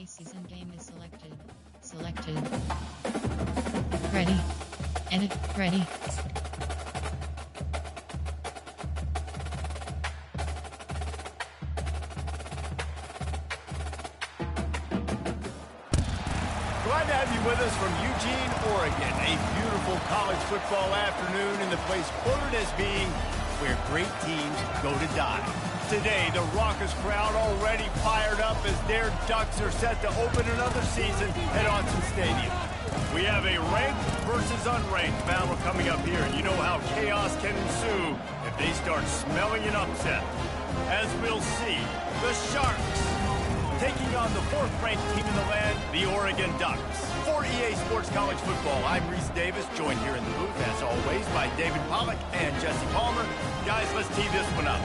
season game is selected. Selected. Ready. Edit. Ready. Glad to have you with us from Eugene, Oregon. A beautiful college football afternoon in the place quoted as being where great teams go to die. Today, the raucous crowd already fired up as their Ducks are set to open another season at Autzen Stadium. We have a ranked versus unranked battle coming up here, and you know how chaos can ensue if they start smelling an upset. As we'll see, the Sharks taking on the fourth-ranked team in the land, the Oregon Ducks. For EA Sports College Football, I'm Reese Davis, joined here in the booth, as always, by David Pollack and Jesse Palmer. Guys, let's tee this one up.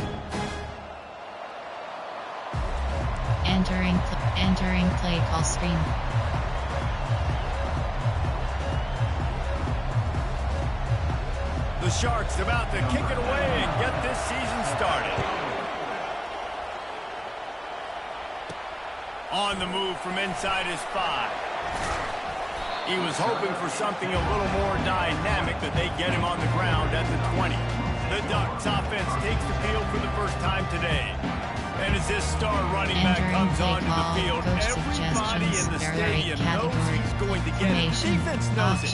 Entering play call screen. The Sharks about to kick it away and get this season started. On the move from inside his 5. He was hoping for something a little more dynamic, that they get him on the ground at the 20. The Ducks offense takes the field for the first time today. And as this star running back comes onto the field, everybody in the stadium knows he's going to get it. Defense knows it.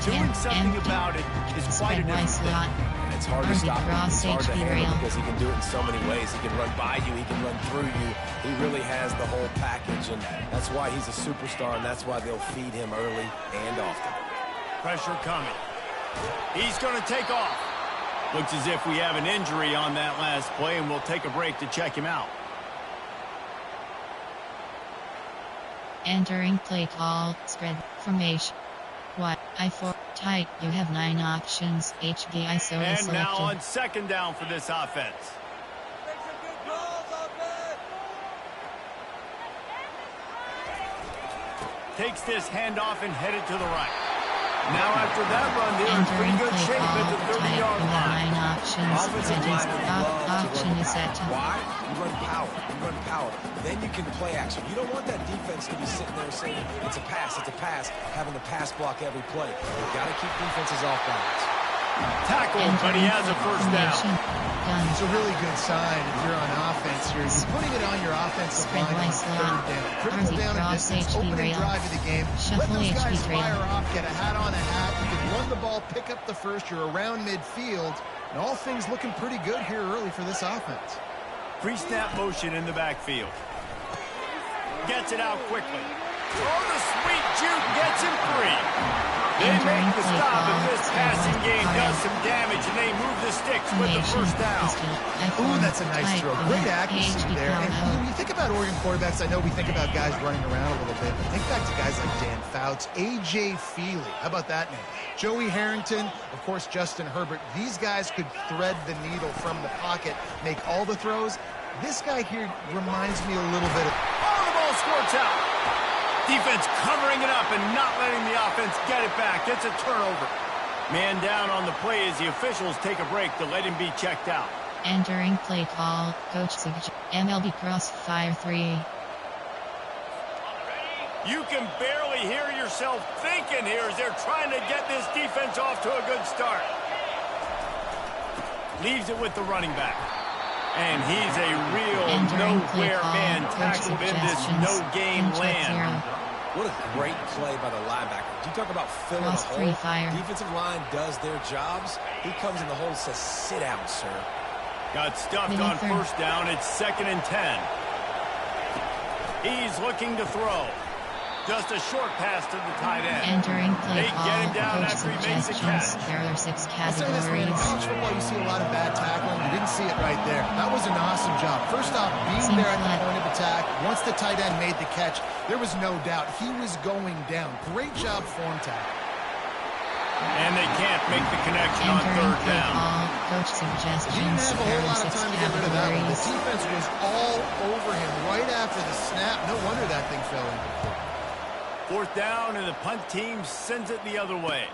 Doing something about it is quite a different thing. And it's hard to stop him. It's hard to handle because he can do it in so many ways. He can run by you. He can run through you. He really has the whole package, and that's why he's a superstar, and that's why they'll feed him early and often. Pressure coming. He's going to take off. Looks as if we have an injury on that last play, and we'll take a break to check him out. Entering play call, spread, formation. What? I4, tight, you have 9 options, HG ISO and selected. now on second down for this offense. Takes this handoff and headed to the right. Now after that run, they're in pretty good shape at the 30-yard line. Offensive option is set to. Why? You run power. You run power. Then you can play action. You don't want that defense to be sitting there saying, it's a pass, having to pass block every play. You've got to keep defenses off balance. Tackled, but he has a first down. It's a really good sign if you're on offense. You're putting it on your offensive line on third down. Critical down and distance, opening drive of the game. Let those guys fire off, get a hat on a hat. You can run the ball, pick up the first. You're around midfield. And all things looking pretty good here early for this offense. Pre-snap motion in the backfield. Gets it out quickly. Oh, the sweet juke gets him free. They make the stop, and this passing game does some damage, and they move the sticks with the first down. Ooh, that's a nice throw. Great accuracy there. And when you think about Oregon quarterbacks, I know we think about guys running around a little bit, but think back to guys like Dan Fouts, A.J. Feely. How about that name? Joey Harrington, of course, Justin Herbert. These guys could thread the needle from the pocket, make all the throws. This guy here reminds me a little bit of... Oh, the ball squirts out. Defense covering it up and not letting the offense get it back. It's a turnover. Man down on the play as the officials take a break to let him be checked out. Entering play call, Coach Sig, MLB Crossfire 3. You can barely hear yourself thinking here as they're trying to get this defense off to a good start. Leaves it with the running back. And he's a real nowhere man tackled in this no-game land. What a great play by the linebacker. You talk about filling a hole. Defensive line does their jobs. He comes in the hole and says, sit down, sir. Got stuffed on first down. It's 2nd and 10. He's looking to throw. Just a short pass to the tight end. Entering play they get him down after he makes a catch. There are 6 categories. In college football, you see a lot of bad tackling. You didn't see it right there. That was an awesome job. First off, being there at the point of attack. Once the tight end made the catch, there was no doubt he was going down. Great job form tackle. And they can't make the connection on third down. Coach suggestions. He didn't have a whole lot of time to get rid of that one. The defense was all over him right after the snap. No wonder that thing fell incomplete. 4th down, and the punt team sends it the other way.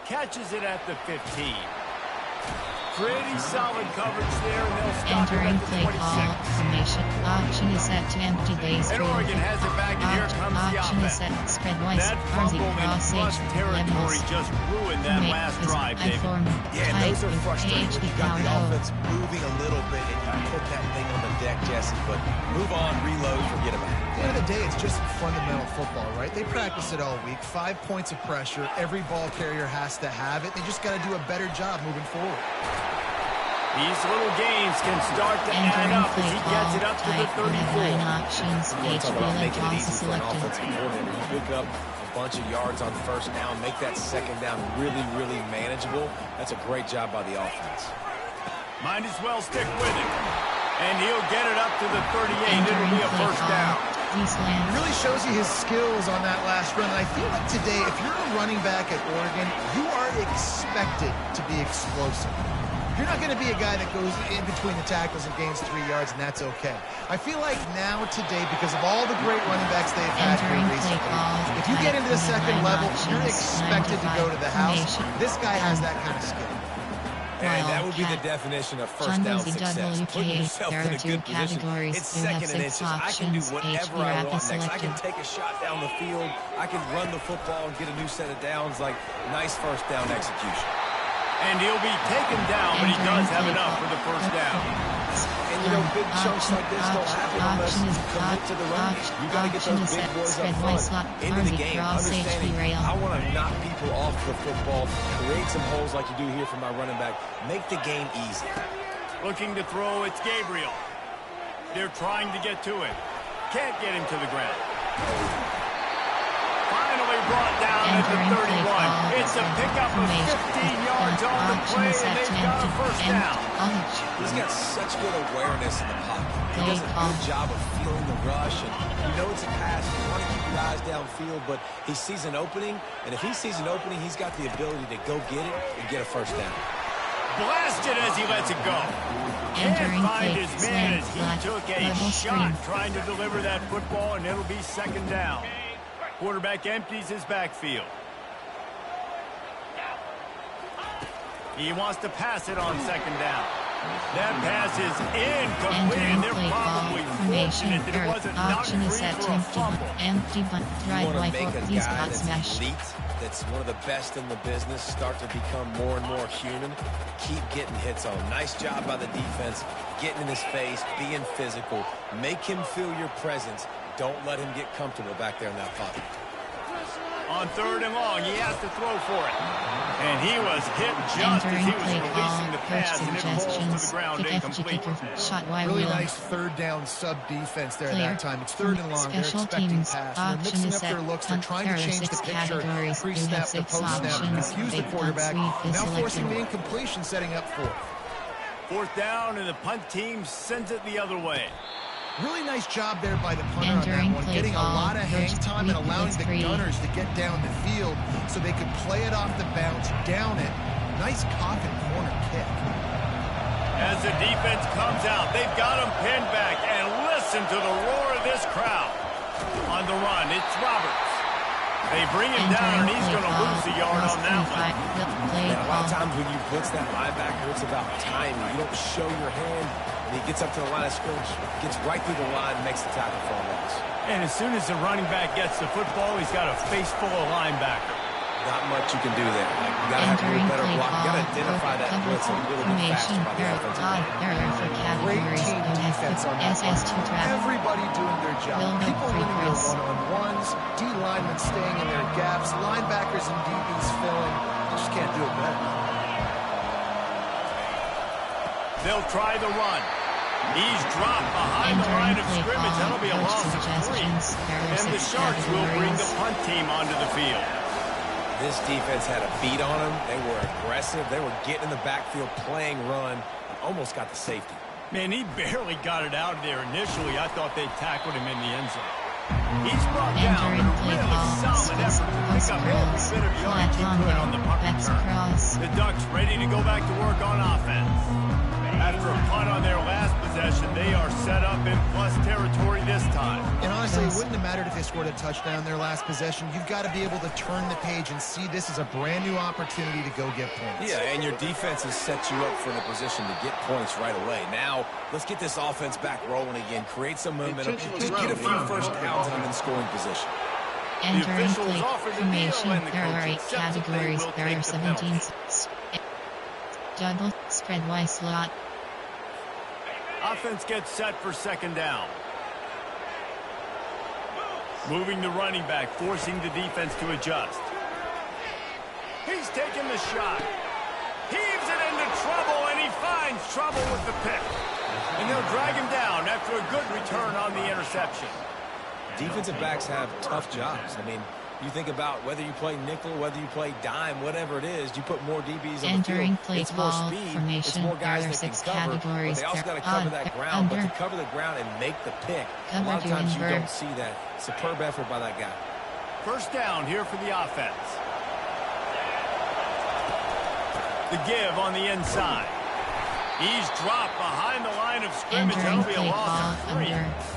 Catches it at the 15. Pretty solid coverage there, and they'll stop it at the 26. Option is set to empty base. And Oregon has it back, and here comes the Option is offense. set spread wise. That fumble in plus territory just ruined that last drive, David. Yeah, those are frustrating when you got the offense moving a little bit and you put that thing on the deck, Jesse. But move on, reload, forget about it. At the end of the day, it's just fundamental football, right? They practice it all week. 5 points of pressure. Every ball carrier has to have it. They just got to do a better job moving forward. These little games can start to add up as he gets it up to the 34. Options. You want to talk about making it easy for an selected. offensive coordinator. You pick up a bunch of yards on first down, make that second down really, really manageable. That's a great job by the offense. Might as well stick with it. And he'll get it up to the 38. It'll be a first down. It really shows you his skills on that last run. And I feel like today, if you're a running back at Oregon, you are expected to be explosive. You're not going to be a guy that goes in between the tackles and gains 3 yards, and that's okay. I feel like now today, because of all the great running backs they've had here recently, if you get into the second level, you're expected to go to the house. This guy has that kind of skill. And that would be the definition of first down success. Putting yourself in a good position. It's second and inches. I can do whatever I want next. I can take a shot down the field. I can run the football and get a new set of downs. Like, nice first down execution. And he'll be taken down, but he does have enough for the first down. And, you know, big chunks like this don't happen unless you commit to the run. You got to get those big boys up front into the game, understanding I want to knock people off the football, create some holes like you do here for my running back, make the game easy. Looking to throw, it's Gabriel. They're trying to get to it. Can't get him to the ground. Finally brought down at the 31. It's a pickup of 15 yards on the play, and they've got a first down. He's got such good awareness in the pocket. He does a good job of feeling the rush, and you know it's a pass. You want to keep your eyes downfield, but he sees an opening, and if he sees an opening, he's got the ability to go get it and get a first down. Blasted as he lets it go. Can't find his man as he took a shot trying to deliver that football, and it'll be second down. Quarterback empties his backfield. He wants to pass it on second down. That pass is incomplete, and they're probably fortunate that it wasn't knocked free for a fumble. You want to make a guy that's elite, that's one of the best in the business, start to become more and more human. Keep getting hits on him. Nice job by the defense, getting in his face, being physical. Make him feel your presence. Don't let him get comfortable back there in that pocket. On third and long, he has to throw for it. And he was hit just as he was releasing the pass, and it falls to the ground incomplete. Really nice third down sub-defense there at that time. It's third and long. They're expecting pass. They're mixing up their looks. They're trying to change the picture, pre-snap the post-snap, confuse the quarterback. Now forcing the incompletion, setting up fourth. Fourth down, and the punt team sends it the other way. Really nice job there by the punter on that one, getting a lot of hang time and allowing the gunners to get down the field so they could play it off the bounce, down it. Nice coffin corner kick. As the defense comes out, they've got him pinned back, and listen to the roar of this crowd. On the run, it's Roberts. They bring him down, and he's going to lose a yard on that one. And a lot of times when you blitz that linebacker, it's about timing. You don't show your hand. He gets up to the line of scrimmage, gets right through the line, makes the tackle for a loss. And as soon as the running back gets the football, he's got a face full of linebacker. Not much you can do there. Like, you got to have a little better block. You got to identify that blitz and really be faster by the offensive line. Great team defense on that one. Everybody doing their job. People winning their one-on-ones, D linemen staying in their gaps, linebackers and DBs filling. You just can't do it better. They'll try the run. He's dropped behind the line of scrimmage. That'll be a loss of 3. And the Sharks will bring the punt team onto the field. This defense had a beat on them. They were aggressive. They were getting in the backfield, playing run, and almost got the safety. Man, he barely got it out of there initially. I thought they tackled him in the end zone. He's brought down, but a really solid effort to pick up every bit of yardage he could on the punt return. The Ducks ready to go back to work on offense. After a punt on their last possession, they are set up in plus territory this time. And honestly, it wouldn't have mattered mattered if they scored a touchdown their last possession. You've got to be able to turn the page and see this as a brand new opportunity to go get points. Yeah, and your defense has set you up for the position to get points right away. Now, let's get this offense back rolling again, create some momentum, just get a few first downs and in scoring position. Entering play formation. There are 8 categories. There are 17 double spread Y slot. Offense gets set for second down. Moving the running back, forcing the defense to adjust. He's taking the shot. Heaves it into trouble, and he finds trouble with the pick. And they'll drag him down after a good return on the interception. Defensive backs have tough jobs. I mean, you think about whether you play nickel, whether you play dime, whatever it is, you put more DBs on the field. It's more speed, it's more guys that can cover, but they also got to cover that ground. But to cover the ground and make the pick, a lot of times you don't see that. Superb effort by that guy. First down here for the offense. The give on the inside. He's dropped behind the line of scrimmage. Entering That'll be a loss of 3.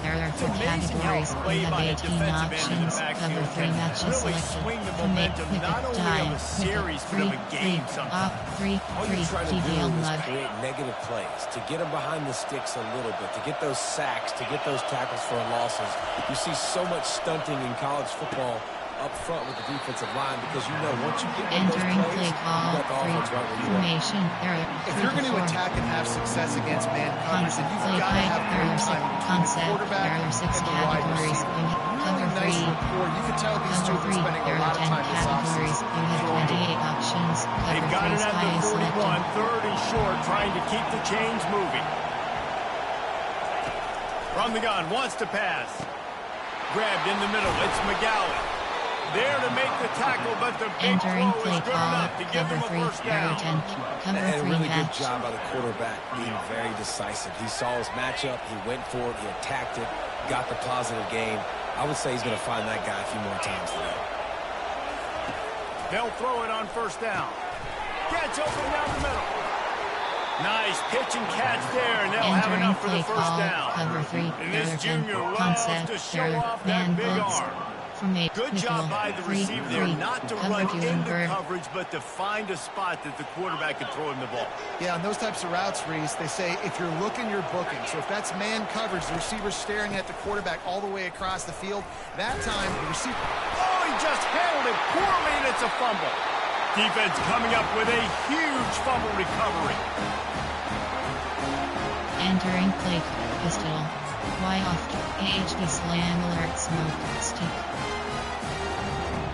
There are 4 categories. We have 18 options. Cover 3 matches really selected. swing the momentum not only of a series, but of a game sometimes. All you're trying to do is create negative plays, to get them behind the sticks a little bit, to get those sacks, to get those tackles for losses. You see so much stunting in college football up front with the defensive line because you know once you get in those plays, you got the offense right where you formation. If you're going to attack and have success against man coverage, then you've got to have great time between the quarterback and the wide receiver. Really nice rapport. You can tell these two have been spending a lot of time this offseason. You have 28 options. They've got it at the 41, third and short, trying to keep the chains moving. From the gun, wants to pass. Grabbed in the middle, it's McGowan. There to make the tackle, but the big throw is good enough to give them a first down. And a really good job by the quarterback being very decisive. He saw his matchup, he went for it, he attacked it, got the positive gain. I would say he's going to find that guy a few more times today. They'll throw it on first down. Catch open down the middle. Nice pitch and catch there, and they'll have enough for the first down. Cover 3. And this junior loves to show off that big arm. Good job by the receiver there, not to run into coverage, but to find a spot that the quarterback can throw him the ball. Yeah, on those types of routes, Reese, they say if you're looking, you're booking. So if that's man coverage, the receiver's staring at the quarterback all the way across the field, that time the receiver... Oh, he just handled it poorly, and it's a fumble. Defense coming up with a huge fumble recovery. Entering play, pistol. Y off, AHP slam alert smoke, stick.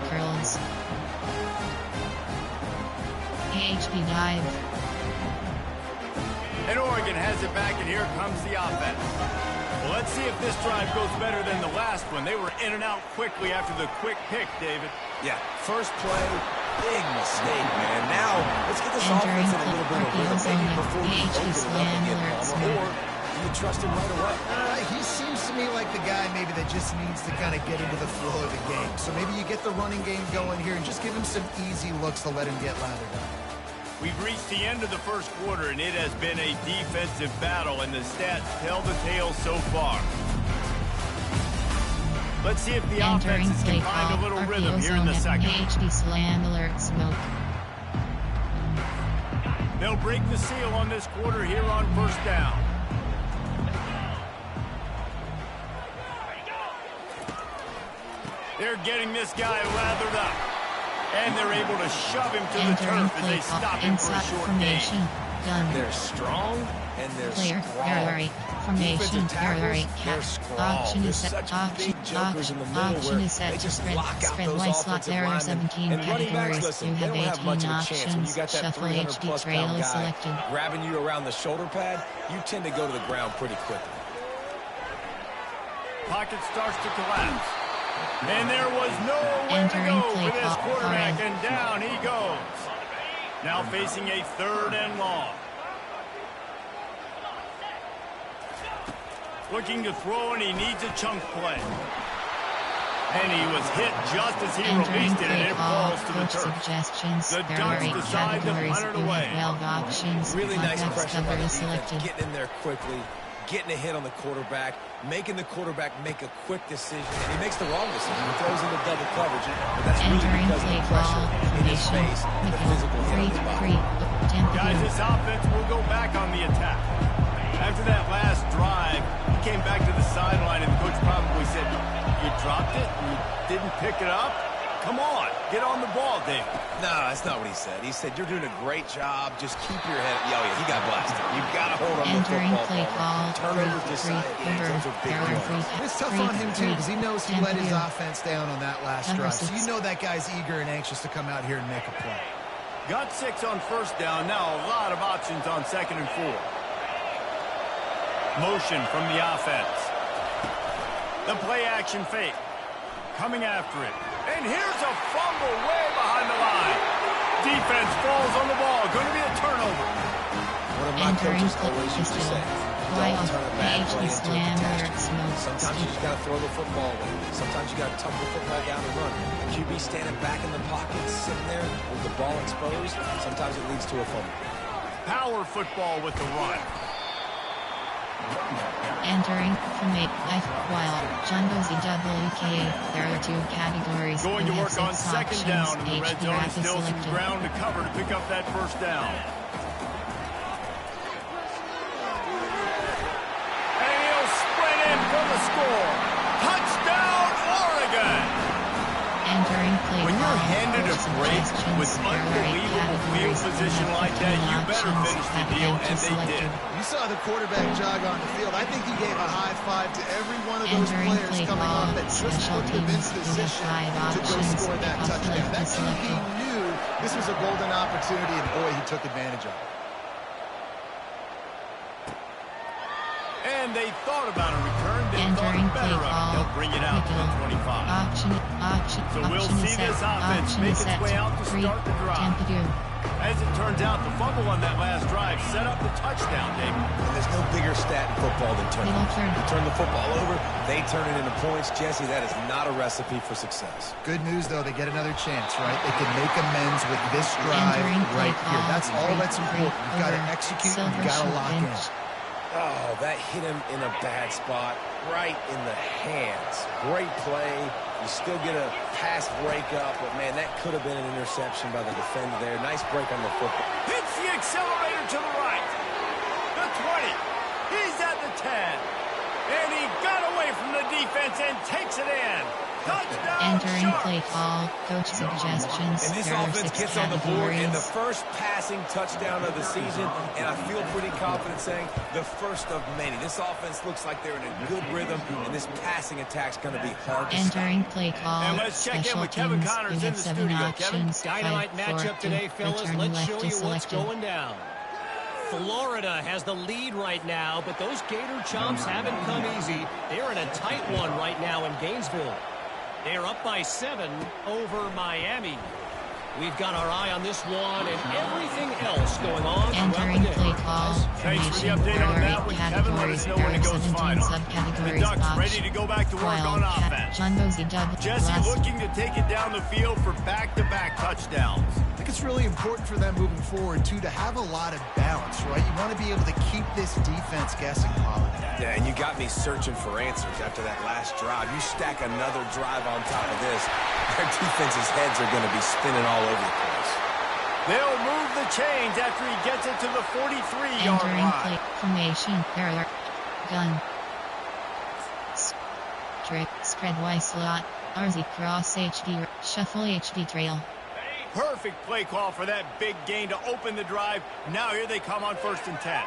Curls. AHP dive. And Oregon has it back, and here comes the offense. Well, let's see if this drive goes better than the last one. They were in and out quickly after the quick pick, David. Yeah, first play, big mistake, man. Now, let's get this offense in a little bit of rhythm. Maybe before you open it up and get Palmer, or do you trust him right away? He seems to me like the guy maybe that just needs to kind of get into the flow of the game. So maybe you get the running game going here and just give him some easy looks to let him get lathered up. We've reached the end of the first quarter, and it has been a defensive battle, and the stats tell the tale so far. Let's see if the offenses can find a little rhythm here in the second. AHP slam alert smoke. They'll break the seal on this quarter here on first down. They're getting this guy lathered up. And they're able to shove him to the turf as they stop him for a short gain. They're strong and they're sprawl. Formation, they're sprawl. There's such big jokers in the middle where they just lock out those offensive linemen. And running backs, listen, they don't have much of a chance when you got that 300-plus pound guy grabbing you around the shoulder pad. You tend to go to the ground pretty quickly. Pocket starts to collapse. And there was nowhere to go for this quarterback, and down he goes. Now facing a third and long. Looking to throw, and he needs a chunk play. And he was hit just as he released it, and it falls to the turf. The Ducks decide to punt it away. Really nice pressure by the defense, getting in there quickly, getting a hit on the quarterback, making the quarterback make a quick decision, and he makes the wrong decision. He throws into double coverage, but that's really because of the pressure in his face and the physical hit on his body. Guys, this offense will go back on the attack. After that last drive, he came back to the sideline, and the coach probably said, you dropped it and you didn't pick it up? Come on, get on the ball, Dave. No, that's not what he said. He said, you're doing a great job. Just keep your head. Oh, yeah, he got blasted. You've got to hold on to the football. Turnovers decide games. Those are big ones. It's tough on him, too, because he knows he let his offense down on that last drive. So you know that guy's eager and anxious to come out here and make a play. Got 6 on first down. Now a lot of options on 2nd and 4. Motion from the offense. The play action fake. Coming after it. And here's a fumble way behind the line. Defense falls on the ball. Going to be a turnover. One of my coaches always used to say, don't turn a bad play into a catastrophe. Sometimes you just got to throw the football away. Sometimes you got to tuck the football down and run. The QB standing back in the pocket, sitting there with the ball exposed. Sometimes it leads to a fumble. Power football with the run. Entering from 8 while John goes EWK. There are 2 categories. Going to work on 2nd down in the red zone. Still some selected. ground to cover to pick up that first down. And he'll sprint in for the score. Touchdown, Oregon! Entering play When you're call, handed a break with there are 8 unbelievable field categories. position like that, you better finish the deal, and they did. You saw the quarterback jog on the field. I think he gave a high five to every one of those Entering players play coming call, off that just special put them in teams, position we have 5 to go options. score that touchdown. That QB Selected. knew this was a golden opportunity, and boy, he took advantage of it. And they thought about a return. They Entering thought better play of it. They'll bring it out to the 25. So we'll see this offense make its way out to start the drive. As it turns out, the fumble on that last drive set up the touchdown, David. And there's no bigger stat in football than turnovers. You turn the football over, they turn it into points. Jesse, that is not a recipe for success. Good news, though, they get another chance, right? They can make amends with this drive right here. That's all that's important. You've got to execute, you've got to lock in. Oh, that hit him in a bad spot, right in the hands. Great play. You still get a pass breakup, but, man, that could have been an interception by the defender there. Nice break on the football. Hits the accelerator to the right. The 20. He's at the 10. And he got away from the defense and takes it in. Touchdown, Entering Sharks. play call, coach suggestions. And this There are offense 6 gets on the board in the categories. first passing touchdown of the season, and I feel pretty confident saying the first of many. This offense looks like they're in a good rhythm, and this passing attack's going to be hard to stop. Entering play call, And let's check in special with Kevin teams. Connors We in have the 7 studio. options. Dynamite 5, 4, matchup 2, today, fellas. return Let's left show to you what's selected. going down. Florida has the lead right now, but those Gator Chomps haven't come easy. They're in a tight one right now in Gainesville. They're up by 7 over Miami. We've got our eye on this one and everything else going on throughout Entering the day. play call, Thanks for the formation. update There on are that 8 one, Kevin. Let us categories. know There when are it goes 17 final. The subcategories. Ducks ready to go back to work on offense. John goes EW. Jesse looking to take it down the field for back-to-back touchdowns. I think it's really important for them moving forward, too, to have a lot of balance, right? You want to be able to keep this defense guessing, Holiday. Yeah, and you got me searching for answers after that last drive. You stack another drive on top of this, their defense's heads are going to be spinning all over the place. They'll move the chains after he gets it to the 43-yard Entering line. play formation. There are gun. Strip. Spread Y slot. RZ cross HD. Shuffle HD trail. Perfect play call for that big gain to open the drive. Now here they come on 1st and 10.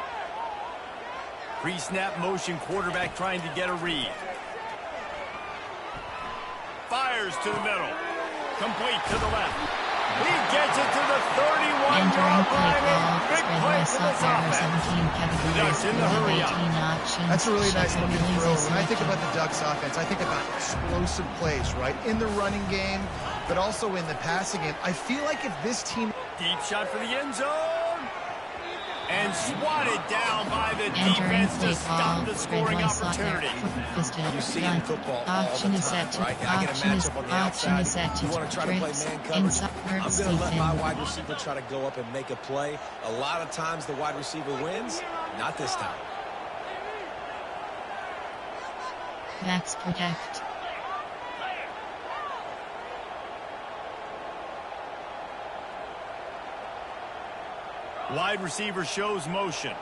Pre-snap motion, quarterback trying to get a read. Fires to the middle. Complete to the left. He gets it to the 31-yard Entering play line. call. Big Spread play Y for slot. this There are offense. 17 The categories. Ducks in the We have hurry up. 18 options. That's a really nice Shuffle looking release throw. is When I think selected. about the Ducks offense, I think about explosive plays, right? In the running game, but also in the passing game. I feel like if this team... Deep shot for the end zone. And swatted down by the Entering defense play to stop call. the Spread scoring Y slot. There. opportunity. Fisted. You see Gun. in football all Option the is set time, to. right? I get a Option is. matchup on the Option outside. is set to. You want to try to play Trips. man coverage? Inside. I'm going to let my Stephen. wide receiver try to go up and make a play. A lot of times the wide receiver wins. Not this time. Backs protect. Wide receiver shows motion.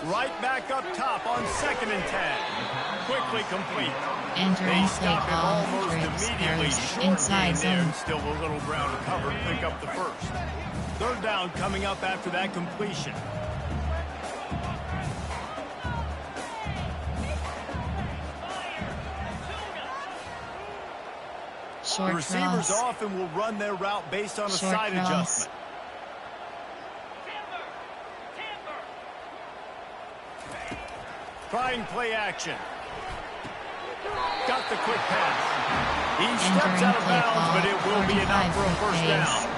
Right back up top on 2nd and 10. Quickly complete. Entering They play stop him call almost for immediately. Spurs. Short Inside gain there. zone. Still a little ground to cover to pick up the first. 3rd down coming up after that completion. Short The receivers cross. often will run their route based on a Short side cross. adjustment. Trying play action. Got the quick pass. He steps out of bounds, but it will be enough for a first down.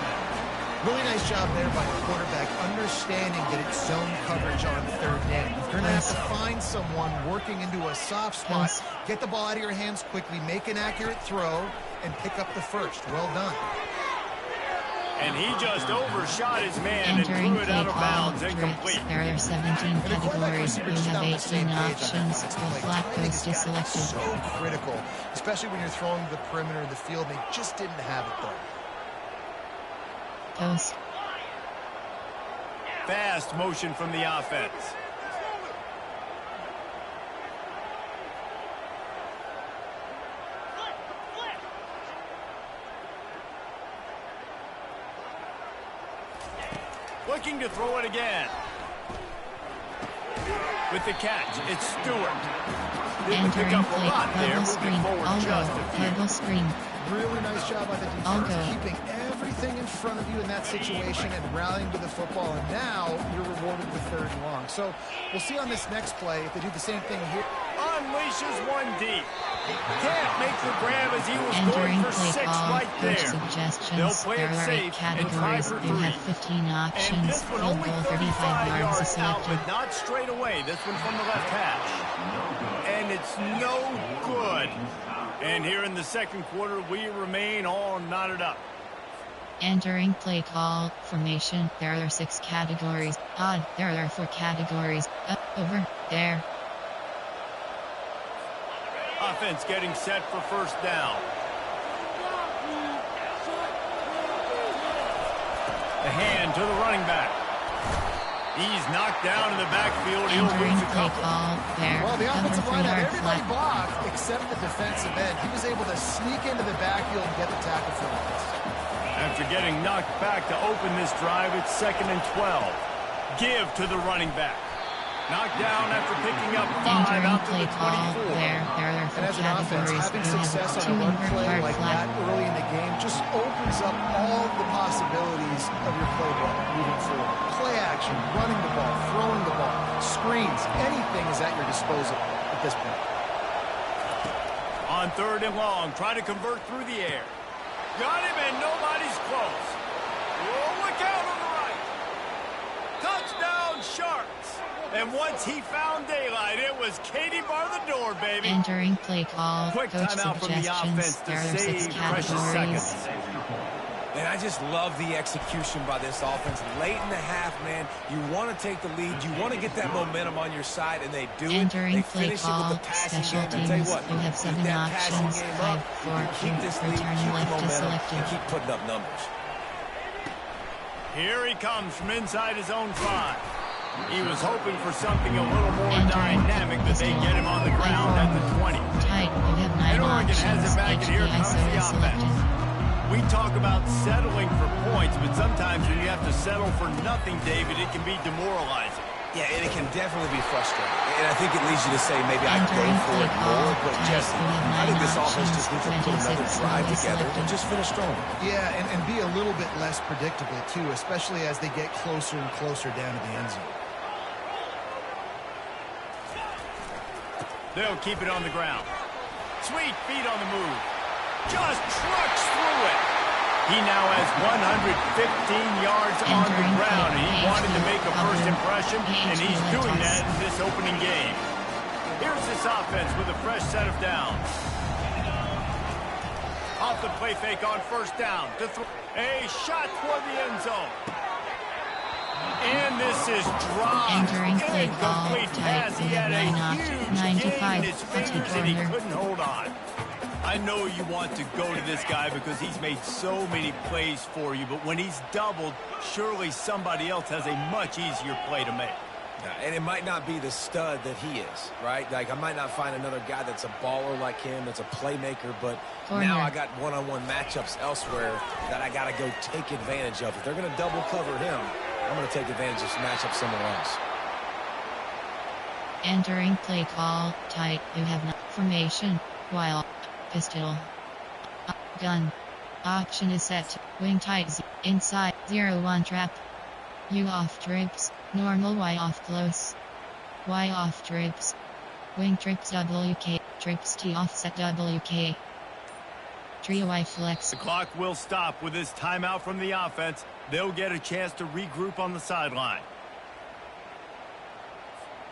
Really nice job there by the quarterback, understanding that it's zone coverage on 3rd down. You're going to have to find someone working into a soft spot, get the ball out of your hands quickly, make an accurate throw, and pick up the first. Well done. And he just overshot his man and Entering threw it play out of call bounds trips. incomplete. There are 17 categories. You have 18 options. The flat post is selected. So critical, especially when you're throwing the perimeter of the field. They just didn't have it there. Post. Fast motion from the offense. Looking to throw it again. With the catch, it's Stewart. Didn't pick Entering up a play. lot there, Bubble moving screen. forward I'll just go. a few. Bubble screen. Really nice job by the I'll defense, go. keeping everything in front of you in that situation and rallying to the football. And now you're rewarded with 3rd and long. So we'll see on this next play if they do the same thing here. Unleashes one deep. Can't make the grab as he was Entering going for play 6 call. right Coach there. suggestions. They'll play There it are 8 safe and try categories. for You 3. have 15 And options. this one Field only goal 35 yards is yards out, selected. but not straight away. This one from the left hash. And it's no good. And here in the 2nd quarter, we remain all knotted up. Entering play call formation. There are 6 categories. Odd. There are 4 categories. Up, over, there. Offense getting set for first down. The hand to the running back. He's knocked down in the backfield. He'll Entering lose a play couple. call. There. Well, the Cover offensive 3 line had yard everybody flat. blocked except the defensive end. He was able to sneak into the backfield and get the tackle for loss. After getting knocked back to open this drive, it's 2nd and 12. Give to the running back. Knocked down after picking up 5 Entering out to play the call. 24. There are 4 And as an offense, categories. having You success have 2 on a run invert play yard like flat. that early in the game just opens up all the possibilities of your playbook moving forward. Play action, running the ball, throwing the ball, screens, anything is at your disposal at this point. On 3rd and long, try to convert through the air. Got him and nobody's close. Oh, look out on the right. Touchdown Sharks. And once he found daylight, it was Katie bar the door, baby. Entering play call. Quick Coach timeout from the offense suggestions. to There are 6 save precious categories. seconds. And I just love the execution by this offense. Late in the half, man, you want to take the lead. You want to get that momentum on your side, and they do it. Entering They play finish it call. with the passing Special game. And tell you teams. what, You have keep 7 that passing options. game 5, up. 4, You keep this lead, return keep the left is momentum, selected. and keep putting up numbers. Here he comes from inside his own 5. He was hoping for something a little more Entering dynamic, but they get him on the ground at the 20. Tight. You have 9 And Oregon has options. it back, and here comes HBISO the is offense. selected. We talk about settling for points, but sometimes when you have to settle for nothing, David, it can be demoralizing. Yeah, and it can definitely be frustrating. And I think it leads you to say maybe I go Entering for play it call. more. But Tight. Jesse, You have I think 9 this offense options. just needs to put another 26 drive is together and selected. just finish strong. Yeah, and be a little bit less predictable, too, especially as they get closer and closer down to the end zone. They'll keep it on the ground. Sweet feet on the move. Just trucks through it. He now has 115 yards on the Entering ground, and he play, wanted to make a first cover, impression, and he's HB doing Lentos. that in this opening game. Here's this offense with a fresh set of downs. Off the play fake on first down. A shot toward the end zone. And this is dropped. Entering play call, Incomplete type, pass. He had a 9 huge 95, gain in his fingers and he corner. couldn't hold on. I know you want to go to this guy because he's made so many plays for you, but when he's doubled, surely somebody else has a much easier play to make. And it might not be the stud that he is, right? Like, I might not find another guy that's a baller like him, that's a playmaker, but now I got one-on-one matchups elsewhere that I got to go take advantage of. If they're going to double cover him, I'm going to take advantage of some matchup somewhere else. Entering play call, tight, you have no formation, while, pistol, gun, option is set, wing tight, inside, 0-1 trap, U off trips, normal Y off close, Y off trips, wing trips WK, trips T offset WK, trio Y flex. The clock will stop with this timeout from the offense. They'll get a chance to regroup on the sideline.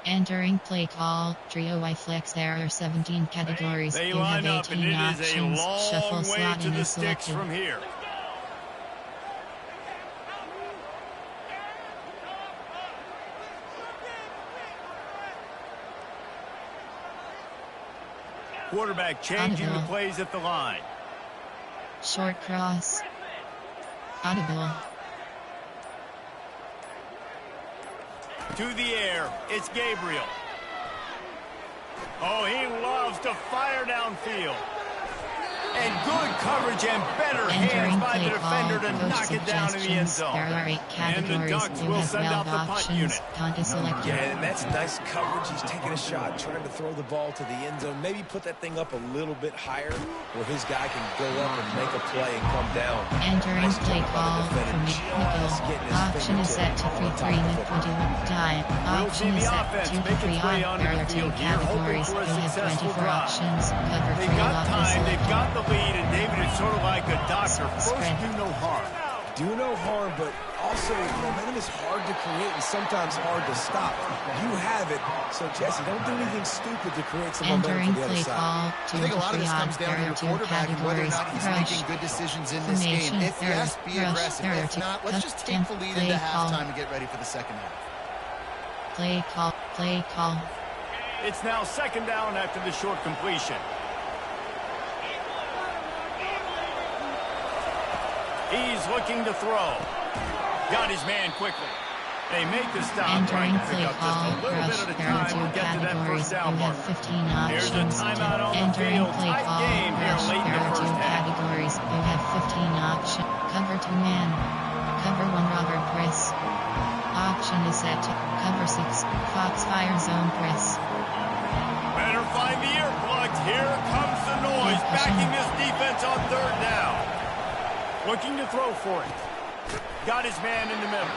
Entering play call, trio Y flex. There are 17 categories. They You line have up, and 18 it is a options. Shuffle long way slot to in the is sticks selected. from here. Quarterback changing the plays at the line. Short cross. Audible. To the air, it's Gabriel. Oh, he loves to fire downfield. And good coverage and better hands by the defender to knock it down in the end zone. There are 8 And the categories. Ducks You will have send out 12 the punt options. unit. Count selected. Yeah, and that's nice coverage. He's taking a shot, trying to throw the ball to the end zone. Maybe put that thing up a little bit higher where his guy can go up and make a play and come down. Entering Nice play job by call the defender, from just getting his Option is set to fingertip free 3 on top of minute the football. 21 time. We'll see Option is the set offense 2 to make 3 its way on. onto There the are 2 field here, hoping categories. for a You have successful 24 drive. options. Cover They 3 got lock is time, they've selected. got the lead, and David, it's sort of like a doctor. First, Spread. do no harm. Do no harm, but also momentum is hard to create and sometimes hard to stop. You have it, so Jesse, don't do anything stupid to create some momentum Entering for the other play side. call I 2 think a to lot of 3 this on. comes down There to are your 2 quarterback and whether or categories. not he's Rush. making good decisions in this Formation. game. If There yes, are be rush. aggressive. There are If 2 not, let's just take the lead play into call. halftime and get ready for the second half. Play call. Play call. It's now second down after the short completion. He's looking to throw. Got his man quickly. They make the stop, trying Entering to pick play up just call. a little bit Rush. at a There are time 2 to get to that categories. first You down mark. have 15 There's a options. timeout on the Entering field. play Tight call. game here Rush. late in There the are 2 first half. categories. You have 15 options. Cover 2 man. Cover 1 rubber press. Option is set to cover 6. Foxfire zone press. Better find the earplugs. Here comes the noise. Backing this defense on third down. Looking to throw for it. Got his man in the middle.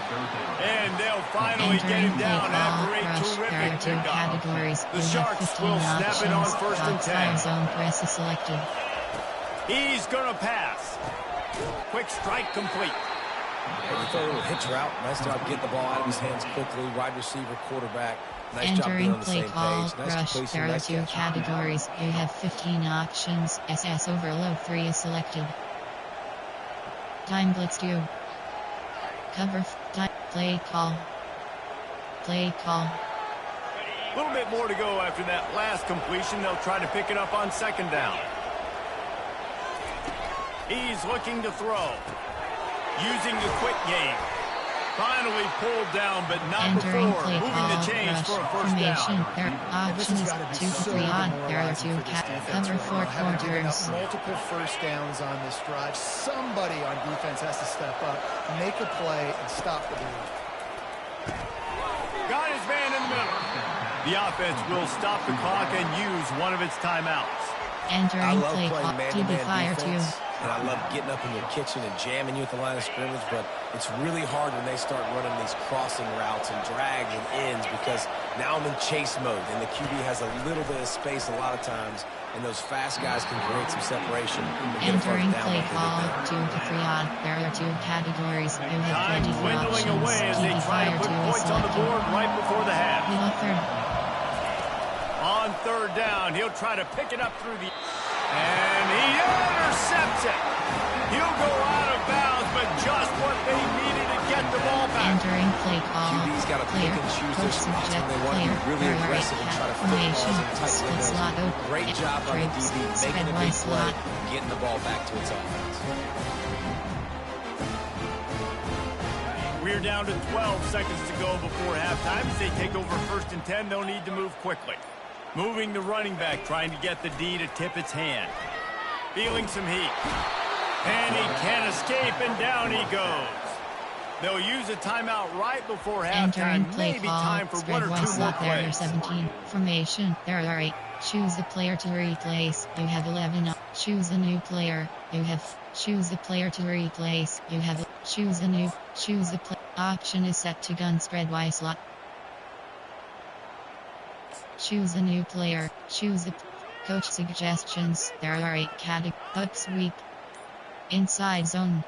And they'll finally get him down after a terrific There are 2 pickup. categories. The You have Sharks 15 will snap it on options. first and 10. Foxfire zone press is selected. He's going to pass. Quick strike complete. Hey, they throw a little hitch route. Nice job getting the ball out of his hands quickly. Wide receiver, quarterback. Nice job being Entering on the play same call. page. Nice Rush. completion, There are nice 2 catch. categories. You have 15 options. SS overload 3 is selected. Time blitz 2. Cover. Time. Play call. Play call. A little bit more to go after that last completion. They'll try to pick it up on second down. He's looking to throw. Using the quick game. Finally pulled down, but not Entering before. play Moving call. the chains Rush. for a first Formation. down. There option is 2 to 3 on. There are 2 cover 4 Having given up quarters. multiple first downs on this drive, somebody on defense has to step up, make a play, and stop the bleed. Got his man in the middle. The offense will stop the clock and use one of its timeouts. I Entering love play playing call. man-to-man TB fire 2. defense, and I love getting up in your kitchen and jamming you at the line of scrimmage, but it's really hard when they start running these crossing routes and drags and ends because now I'm in chase mode, and the QB has a little bit of space a lot of times, and those fast guys can create some separation. and get a first Entering down play like they did call. there. 2 to 3 on. There are 2 categories. You have Time 24 dwindling options. away as they TB try to fire put 2 is points on the selected. board right before the half. Middle third. On third down, he'll try to pick it up through the... And he intercepts it. He'll go out of bounds, but just what they needed to get the ball back. Entering play call. QB's got to pick and choose their spots when they want to be really aggressive and try to fit balls in tight windows. Great job by the DB, making a big play, getting the ball back to its offense. We're down to 12 seconds to go before halftime. As they take over 1st and 10, they'll need to move quickly. Moving the running back, trying to get the D to tip its hand. Feeling some heat. And he can't escape, and down he goes. They'll use a timeout right before halftime. Maybe time for one or two more plays. 17. Formation. There are 8. Choose the player to replace. You have 11. Choose a new player. You have. Choose the player to replace. You have. Choose a new. Choose the play. Option is set to gun spread Y slot. Choose a new player. Choose the coach suggestions. There are 8 categories. Up sweep. Inside zone.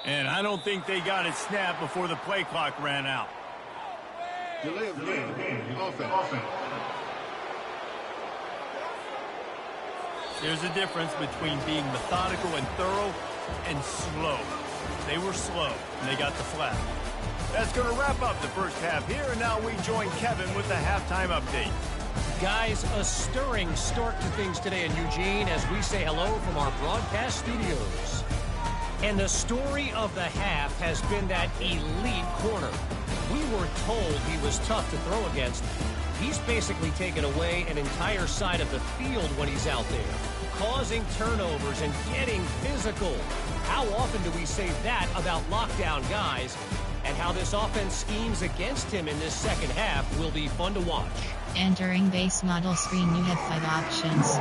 And I don't think they got it snapped before the play clock ran out. Delay of game. Offense. There's a difference between being methodical and thorough and slow. They were slow, and they got the flag. That's going to wrap up the first half here, and now we join Kevin with the halftime update. Guys, a stirring start to things today in Eugene as we say hello from our broadcast studios. And the story of the half has been that elite corner. We were told he was tough to throw against. He's basically taken away an entire side of the field when he's out there, causing turnovers and getting physical. How often do we say that about lockdown guys? And how this offense schemes against him in this second half will be fun to watch. Entering base model screen, you have 5 options.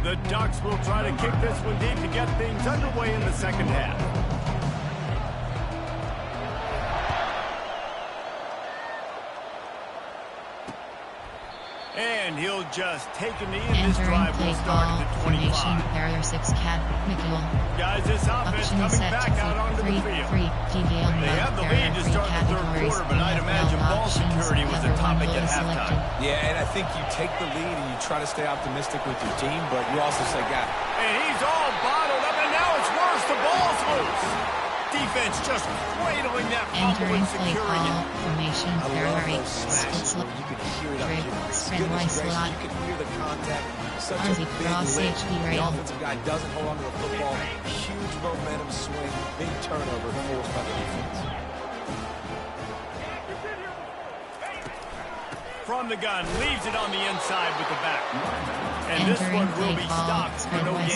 The Ducks will try to kick this one deep to get things underway in the second half. And he'll just take a knee, and this drive will start at the 25. There are 6 Nickel. Guys, this offense coming back out onto the field. They have the lead to start the third quarter, but I'd imagine ball security was the topic at halftime. Yeah, and I think you take the lead and you try to stay optimistic with your team, but you also say, God. And he's all bottled up, and now it's worse. The ball's loose. Defense just cradling that fumble and securing it. Formation. I love those smashes where you can hear it up here. Spread Y slot. You can hear the contact. Such a RZ big cross lift. HD The rail. offensive guy doesn't hold on to the football. Huge momentum swing. Big turnover forced by the defense. From the gun, leaves it on the inside with the back. And this one will be stopped for no gain.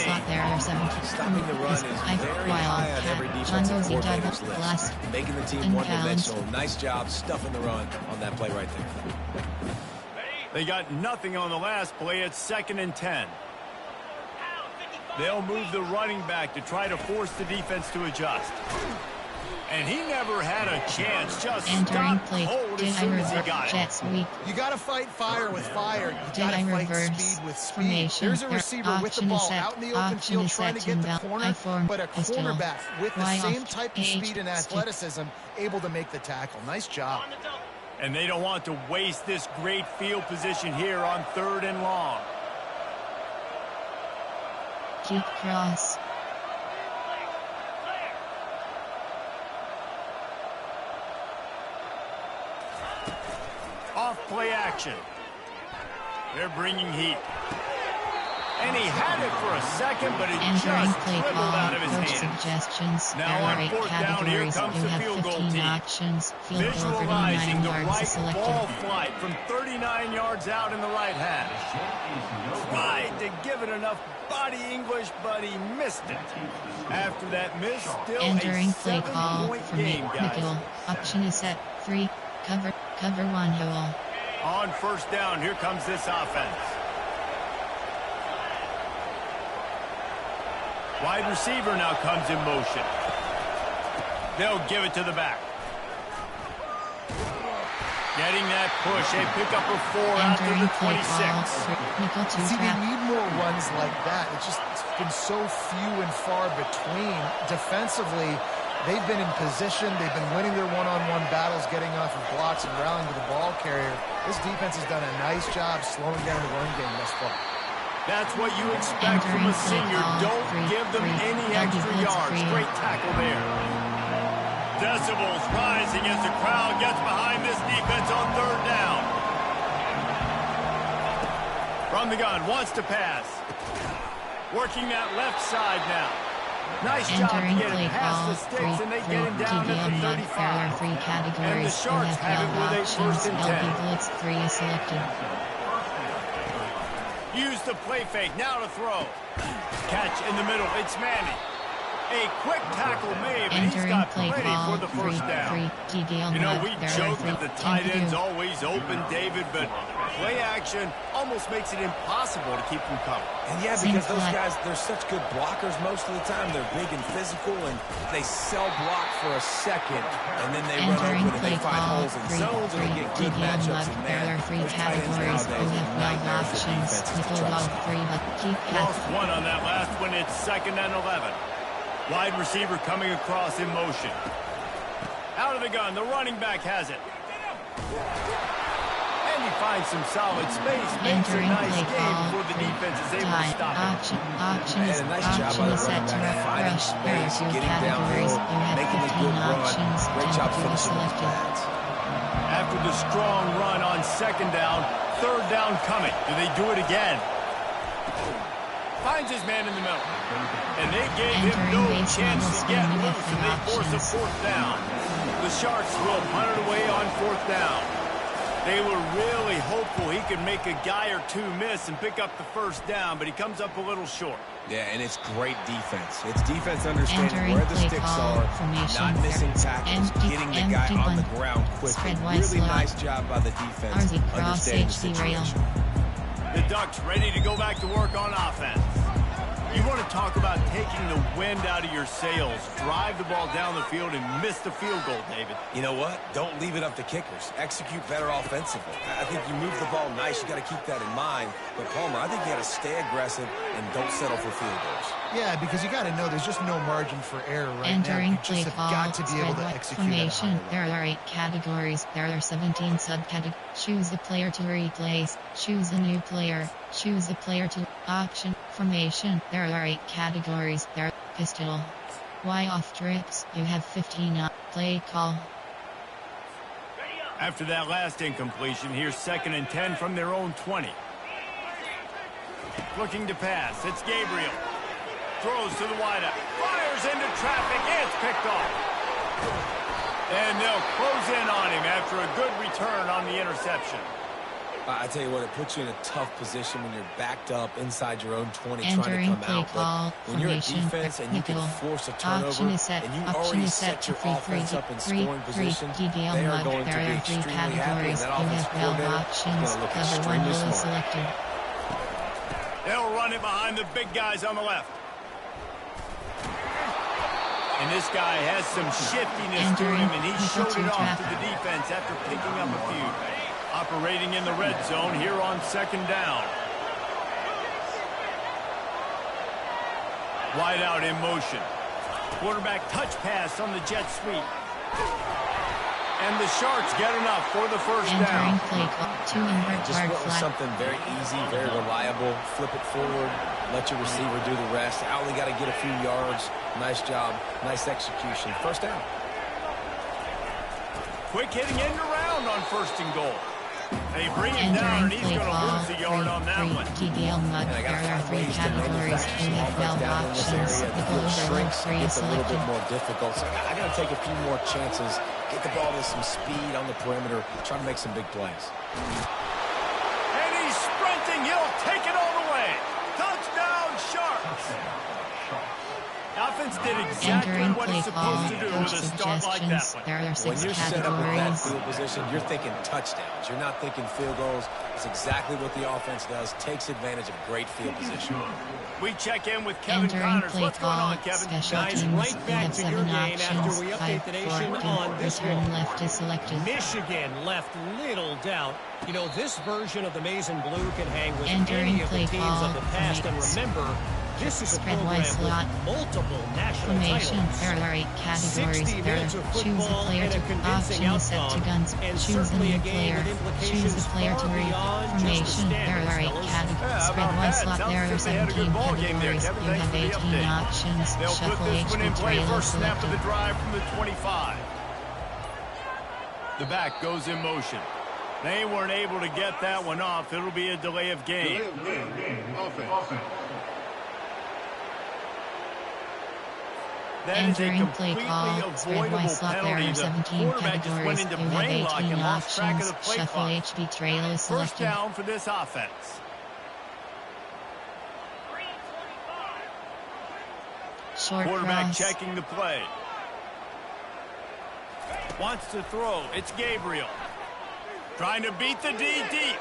Stopping the run is very high on every defensive coordinator's list. Making the team one-dimensional. Nice job stuffing the run on that play right there. They got nothing on the last play. It's 2nd and 10. They'll move the running back to try to force the defense to adjust. And he never had a chance. Just stopped cold as soon as he got it. You got to fight fire with fire. You got to fight speed with speed. There's a receiver with the ball out in the open field trying to get the corner, but a cornerback with the same type of speed and athleticism able to make the tackle. Nice job. And they don't want to waste this great field position here on 3rd and long. Keep cross. Off play action. They're bringing heat. And he had it for a second, but it just dribbled out of his hands. Now on 4th down, here comes the field goal team. Visualizing the right ball flight from 39 yards out in the right half. Tried to give it enough body English, but he missed it. After that miss, still Entering a play call 7-point from game, guys. Option is set 3. Cover 1 hole. On 1st down, here comes this offense. Wide receiver now comes in motion. They'll give it to the back. Getting that push. A pickup of 4 out to the 26. See, they need more runs like that. It's been so few and far between. Defensively, They've been in position. They've been winning their one-on-one battles, getting off of blocks and rallying to the ball carrier. This defense has done a nice job slowing down the run game thus far. That's what you expect from a senior. Don't give them any extra yards. Great tackle there. Decibels rising as the crowd gets behind this defense on third down. From the gun, wants to pass. Working that left side now. Nice job to get it past the sticks, and they get him down at the 35. And the Sharks have it with a first and 10. Blitz 3 is selected. Use the play fake, now to throw. Catch in the middle, it's Manning. A quick tackle made, but he's got plenty for the first down. You know, we joke that the tight end's always open, David, but play action almost makes it impossible to keep them covered. And yeah, because those guys, they're such good blockers most of the time. They're big and physical, and they sell block for a second, and then they run open and they find holes in zones, and they get good matchups in there. Three categories who have 12 options. Lost one on that last one. It's 2nd and 11. Wide receiver coming across in motion. Out of the gun, the running back has it. And he finds some solid space. Makes a nice game before the defense is able to stop it. Option is set to rush. There are 2 categories. You have 15 options. Great job finishing those pads. After the strong run on 2nd down, 3rd down coming. Do they do it again? Finds his man in the middle. And they gave him no chance to get loose, and they force a 4th down. The Sharks will punt it away on 4th down. They were really hopeful he could make a guy or two miss and pick up the 1st down, but he comes up a little short. Yeah, and it's great defense. It's defense understanding where the sticks are, not missing tackles, getting the guy on the ground quickly. Really nice job by the defense understanding the situation. The Ducks ready to go back to work on offense. You want to talk about taking the wind out of your sails. Drive the ball down the field and miss the field goal, David. You know what? Don't leave it up to kickers. Execute better offensively. I think you move the ball nice. You got to keep that in mind. But, Palmer, I think you got to stay aggressive and don't settle for field goals. Yeah, because you got to know there's just no margin for error right now. You just have got to be able to execute at a high level. There are 8 categories. There are 17 subcategories. Choose a player to replace. Choose a new player. Choose a player to option. Formation. There are 8 categories. There are pistol. Y off trips. You have 15 play call. After that last incompletion, here's 2nd and 10 from their own 20. Looking to pass. It's Gabriel. Throws to the wideout. Fires into traffic. It's picked off. And they'll close in on him after a good return on the interception. I tell you what, it puts you in a tough position when you're backed up inside your own 20 trying to come out. But when you're a defense and you can force a turnover and you already set your offense up in scoring position, they are going to be extremely happy, and that offensive coordinator is going to look extremely smart. They'll run it behind the big guys on the left. And this guy has some shiftiness to him, and he showed it off to the defense after picking up a few. Operating in the red zone here on 2nd down. Wide out in motion. Quarterback touch pass on the jet sweep. And the Sharks get enough for the 1st down. Just went with something very easy, very reliable. Flip it forward. Let your receiver do the rest. I only got to get a few yards. Nice job. Nice execution. 1st down. Quick hitting end around on 1st and goal. They bring him down, and he's going to lose a yard on that one. There are 3 categories. You have 12 options. The goal shrinks, gets a little bit more difficult. So I got to take a few more chances. Get the ball with some speed on the perimeter. Try to make some big plays. And he's sprinting. He'll take it all the way. Touchdown, Sharks. Offense did exactly what it's supposed to do with a start like that one. There are 6 when you're categories. set up with that field position, you're thinking touchdowns. You're not thinking field goals. It's exactly what the offense does. Takes advantage of great field position. We check in with Kevin Connors. What's going on, Kevin? Guys, right back to your game after we update the nation on this one. Left is selected. Michigan left little doubt. You know, this version of the maize and blue can hang with any of the teams of the past. And remember, This is a Spread program wide slot. with multiple national Formation. titles. There are 8 categories. 60 There minutes of choose a football player and to a convincing option is set to outcome, guns. and Choose a certainly new a game player. with implications Choose a player far to read. beyond just the Formation. There standards, are 8 fellas. categories. How Spread about wide that? slot. Sounds There like are they had a good 17 ball game there, categories. Kevin. You Thanks have for the 18 update. options. They'll put Shuffle this one HB in play. trailer First snap of the selected. drive from the 25. The back goes in motion. They weren't able to get that one off. It'll be a delay of game. Offense. That is a Entering play completely call. Spread avoidable wide slot. There penalty. are The 17 quarterback just went categories. into You have brain lock 18 and lost track of options. the play Shuffle clock. HB trailer First selected. down for this offense. Short Quarterback cross. checking the play. Wants to throw. It's Gabriel. Trying to beat the D deep.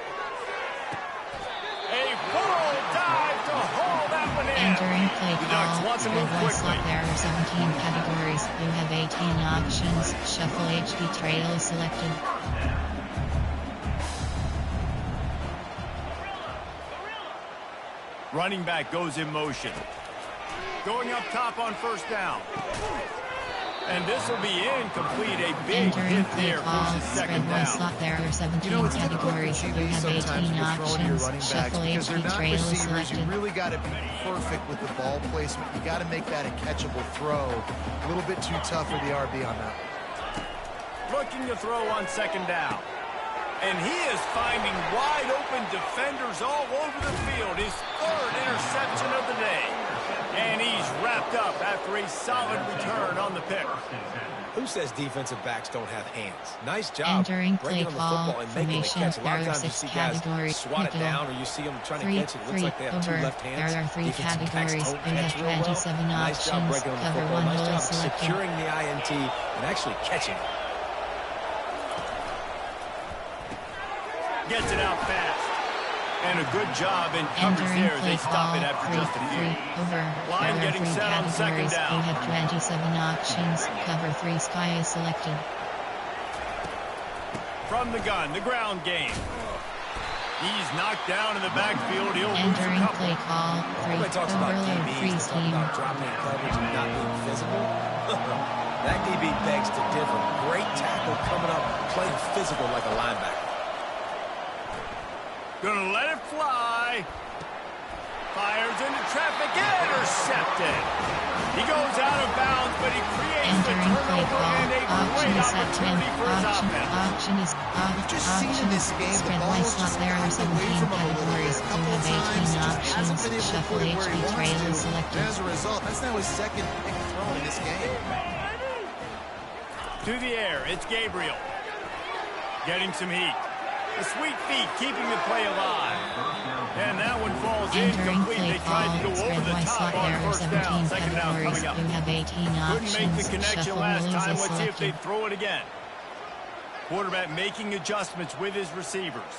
A full dive to haul that one in. Entering play The Ducks call. want to Spread move wide quickly. slot. There are 17 categories. You have 18 options. Shuffle HB trailer selected. Running back goes in motion. Going up top on first down. And this will be incomplete. A big Entering hit play there call. forces Spread second wide down. slot. There are 17 You know, it's difficult for categories. You QBs have sometimes 18 when you're throwing to your options. running backs Shuffle because they're HB not trailer receivers. You selected. really got to be perfect with the ball placement. You got to make that a catchable throw. A little bit too tough for the RB on that one. Looking to throw on second down. And he is finding wide open defenders all over the field. His third interception of the day. And he's wrapped up after a solid return on the pick. Who says defensive backs don't have hands? Nice job Entering play breaking on the call. football and making the Formation. catch. A lot of There are times you 6 see guys categories. swat it Nickel. down, or you see them trying to 3, catch it. It looks like they have over. 2 left hands. There are 3 Defensive backs categories. don't You have catch real well. 27 Nice job options. breaking on the Cover football. 1 Nice rule job selected. securing the INT and actually catching it. Gets it out fast. And a good job in coverage Entering there as play they stop call. it after just a few. Over. Line There are getting 3 set on second categories. down. You have 27 options. Cover 3 sky is selected. From the gun, the ground game. He's knocked down in the backfield. He'll lose a Entering couple. play call. 3 Everybody talks about overload DBs. free They talk scheme. about dropping in coverage and not being physical. That DB begs to differ. Great tackle coming up, playing physical like a linebacker. Gonna let it fly. Fires into traffic. Intercepted. He goes out of bounds, but he creates the Entering play turnover call. and a Option great is set 10. opportunity for his offense. Option is We've just seen in this game the spread ball wide has slot. just There are gotten 17 away from him a little categories. bit. A You couple have times 18 just hasn't options. been able to Shuffle put it where he HB wants trailer to. selected. And as a result, that's now his second pick thrown in this game. To the air, it's Gabriel. Getting some heat. The sweet feet keeping the play alive. And that one falls Entering incomplete. play They tried to call. go Spread over the wide top slot. on There are first down. 17 Second down categories. coming up. You have 18 Couldn't make the options. connection Shuffle last rules time. is Let's see if they selected. throw it again. Quarterback making adjustments with his receivers.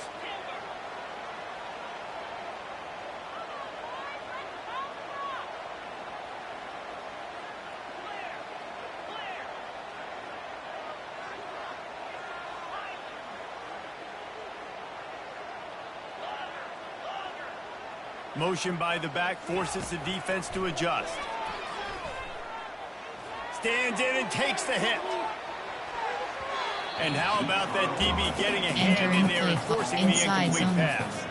Motion by the back forces the defense to adjust. Stands in and takes the hit. And how about that DB getting a hand in there and forcing the incomplete pass?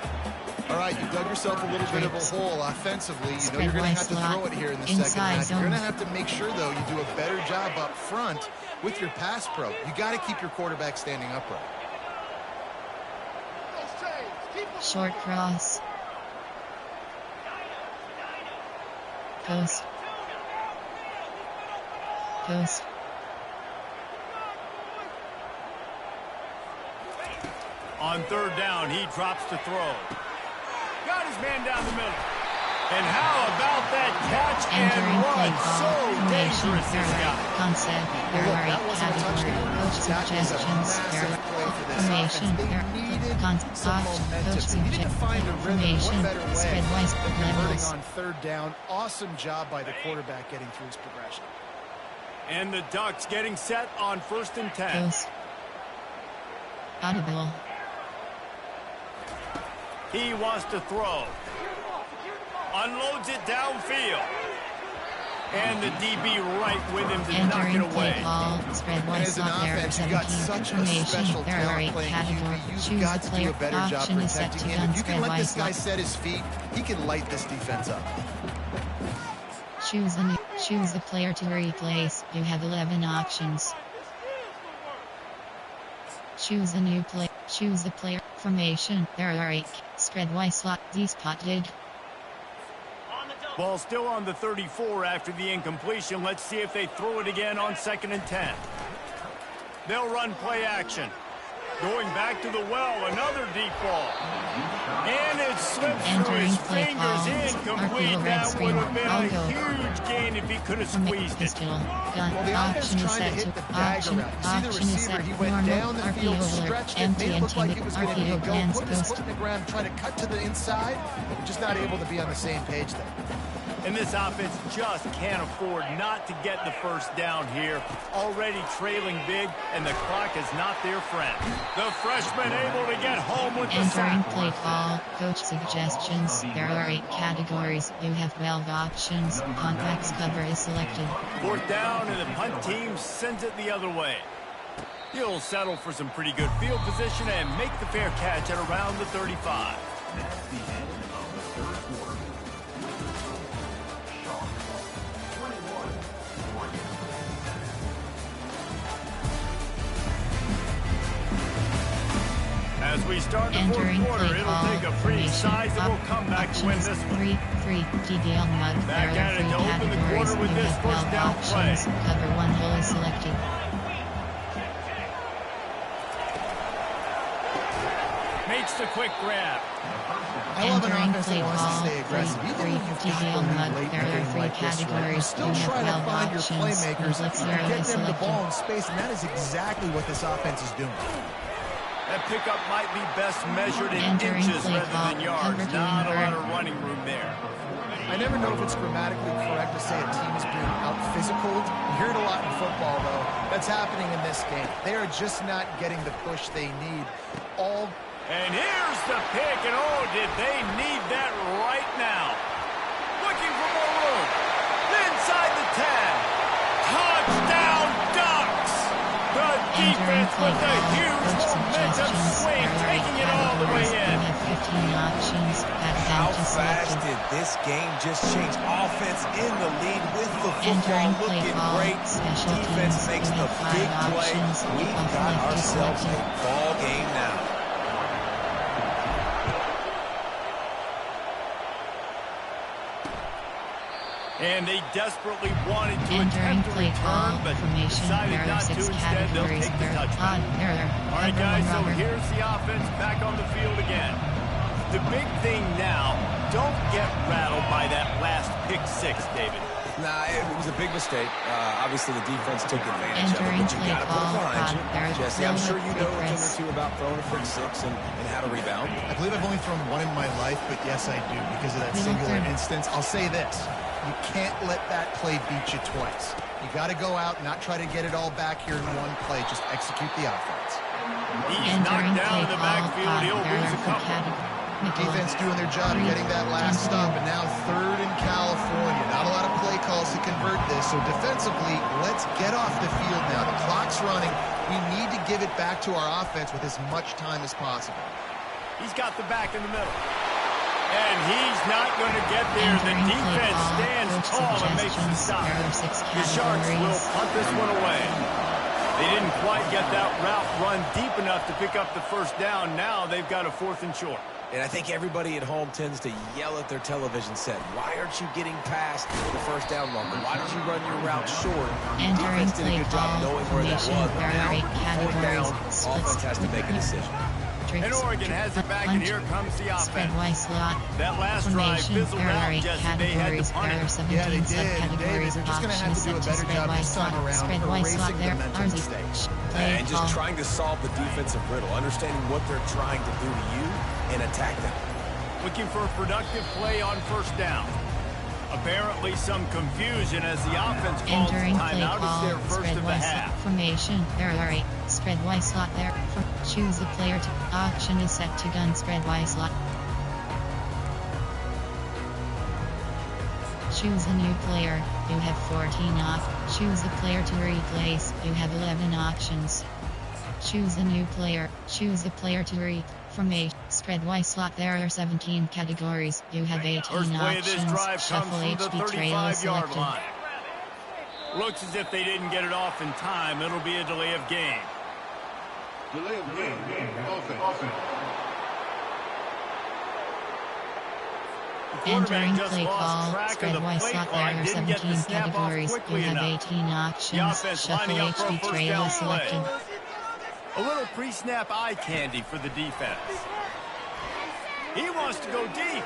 All right, you dug yourself a little bit of a hole offensively. You know you're going to have to throw it here in the second half. You're going to have to make sure, though, you do a better job up front with your pass pro. You got to keep your quarterback standing upright. Short cross. Post. Post. On third down, he drops to throw. Got his man down the middle. And how about that catch Entering and play run? call. So Formation. dangerous, There this are guy. concept. There Look, are that wasn't a category. touchdown. Coach That was a suggestions. There massive play for this formation. offense. They There needed concept. some momentum. Coach They needed to find a rhythm. formation. What better way Spread wide than converting levels. on third down? Awesome job by the quarterback getting through his progression. And the Ducks getting set on 1st and 10. Post. Audible. He wants to throw. Unloads it downfield. And the DB right with him to knock it Entering play away. call, spread one As an slot there for offense, you've got 17 such a formation. special There are talent 8 playing categories. QB. You've Choose got the to do player. a better job Option is set protecting to him. gun If you spread can let Y this guy slot. set his feet, he can light this defense up. Choose the player to replace. You have 11 options. Choose a new play. Choose the player. Formation. There are 8. Spread Y slot. D spotted. Ball still on the 34 after the incompletion. Let's see if they throw it again on 2nd and 10. They'll run play action. Going back to the well, another deep ball. And it slips through Entering his play fingers, call. incomplete. RPO red That screen. would have been I'll a go. huge gain if he could have squeezed it. Pistol. Gun. Well, the offense Option is trying to set hit to the dagger option. route. You see the Option is receiver, set. he went Normal. down the field, RPO alert. stretched it, Empty made it and look like timid. it was going to be a RPO go, plans put his post. foot in the ground, trying to cut to the inside, just not able to be on the same page there. And this offense just can't afford not to get the first down here. Already trailing big, and the clock is not their friend. The freshman able to get home with the Entering sack. play call. Coach suggestions. There are 8 categories. You have 12 options. Convex cover is selected. 4th down, and the punt team sends it the other way. He'll settle for some pretty good field position and make the fair catch at around the 35. As we start the 4th Entering quarter, play it'll call. take a pretty Formation. sizable comeback to Option win is this one. 3 TDL mud. Back There at are it 3 to open the categories. quarter with You this have first 12 down play. options. Cover 1 hill is selected. Makes the quick grab. I love an Entering offense play that wants to call. stay aggressive. Even when you've got TDL the mud. lead late There in a are game 3 like this, right? You're categories. still You have trying to 12 find your options. playmakers Blitz and arrow get is them the selected. ball in space, and that is exactly what this offense is doing. That pickup might be best measured in Entering inches play rather call. than yards. Cover to Not a lot invert. of running room there. I never know if it's grammatically correct to say a team is being out-physicaled. You hear it a lot in football, though. That's happening in this game. They are just not getting the push they need. And here's the pick, and oh, did they need that right now. Looking for more room. Inside the 10. Touchdown Ducks! The defense with a huge momentum swing, taking it all the way in. You have 15 options. How Advantage fast selected. did this game just change? Offense in the lead with the football, Entering play looking call. great. Special Defense teams. makes You the have 5 big play. options. We've Off got left is ourselves a selected. ball game now. And they desperately wanted to Entering attempt to play call. return, but Formation. decided There are not to. 6 Instead, they'll categories. take the There are touchback. All right, guys, so here's the offense back on the field again. The big thing now, don't get rattled by that last pick 6, David. Nah, it was a big mistake. Obviously, the defense took advantage of it, Entering but you play got to put it call. behind you. There is Jesse, I'm no sure you know a thing or press. two about throwing a pick 6 and how to rebound. I believe I've only thrown one in my life, but yes, I do, because of that Middle singular third. instance. I'll say this. You can't let that play beat you twice. You got to go out and not try to get it all back here in one play. Just execute the offense. He's Entering knocked down play in the call. backfield. He'll There lose are a 4 couple. categories. Defense doing their job getting that last stop, and now 3rd in California. Not a lot of play calls to convert this, so defensively, let's get off the field now. The clock's running. We need to give it back to our offense with as much time as possible. He's got the back in the middle. And he's not going to get there. The Entering play defense call. stands Coach tall and makes the suggestions. stop. There are 6 The Sharks will categories. punt this one away. They didn't quite get that route run deep enough to pick up the first down. Now they've got a 4th and short. And I think everybody at home tends to yell at their television set. Why aren't you getting past the first down marker? Why did you run your route short? Entering Defense did a play good job call. knowing where that was. Formation. But There now, are 8 fourth down, categories. offense has to make a decision. And Oregon has it back, and here comes the Spread offense. Y slot. That last drive Formation. fizzled There are out, 8 Jesse. They had categories. to punt There are it. 17 Yeah, they did. subcategories. They're just going to Option have is to do a set better spread job Y this time slot. around Spread Y slot. erasing There the mental are mistakes. play And just call. trying to solve the defensive riddle, understanding what they're trying to do to you and attack them. Looking for a productive play on first down. Apparently some confusion as the offense calls the Entering play timeout. It's their call. first Spread of the Y half. slot. Formation. There are 8. Spread Y slot there. Choose the player to. Option is set to gun spread Y slot. Choose a new player. You have 14 options. Choose a player to replace. You have 11 options. Choose a new player. Choose a player to read. Formation. Spread Y slot. There are 17 categories. You have 18 First play of this options. drive Shuffle comes from the HB trail is 35-yard selected. line. Looks as if they didn't get it off in time. It'll be a delay of game. Delay of game. Offense. Entering Just play lost call. track of Spread the Y play slot. clock. There are Didn't get the 17 snap off categories. You quickly have enough. 18 The options. offense Shuffle lining up for a HB first trail down is selected. play. A little pre-snap eye candy for the defense. He wants to go deep.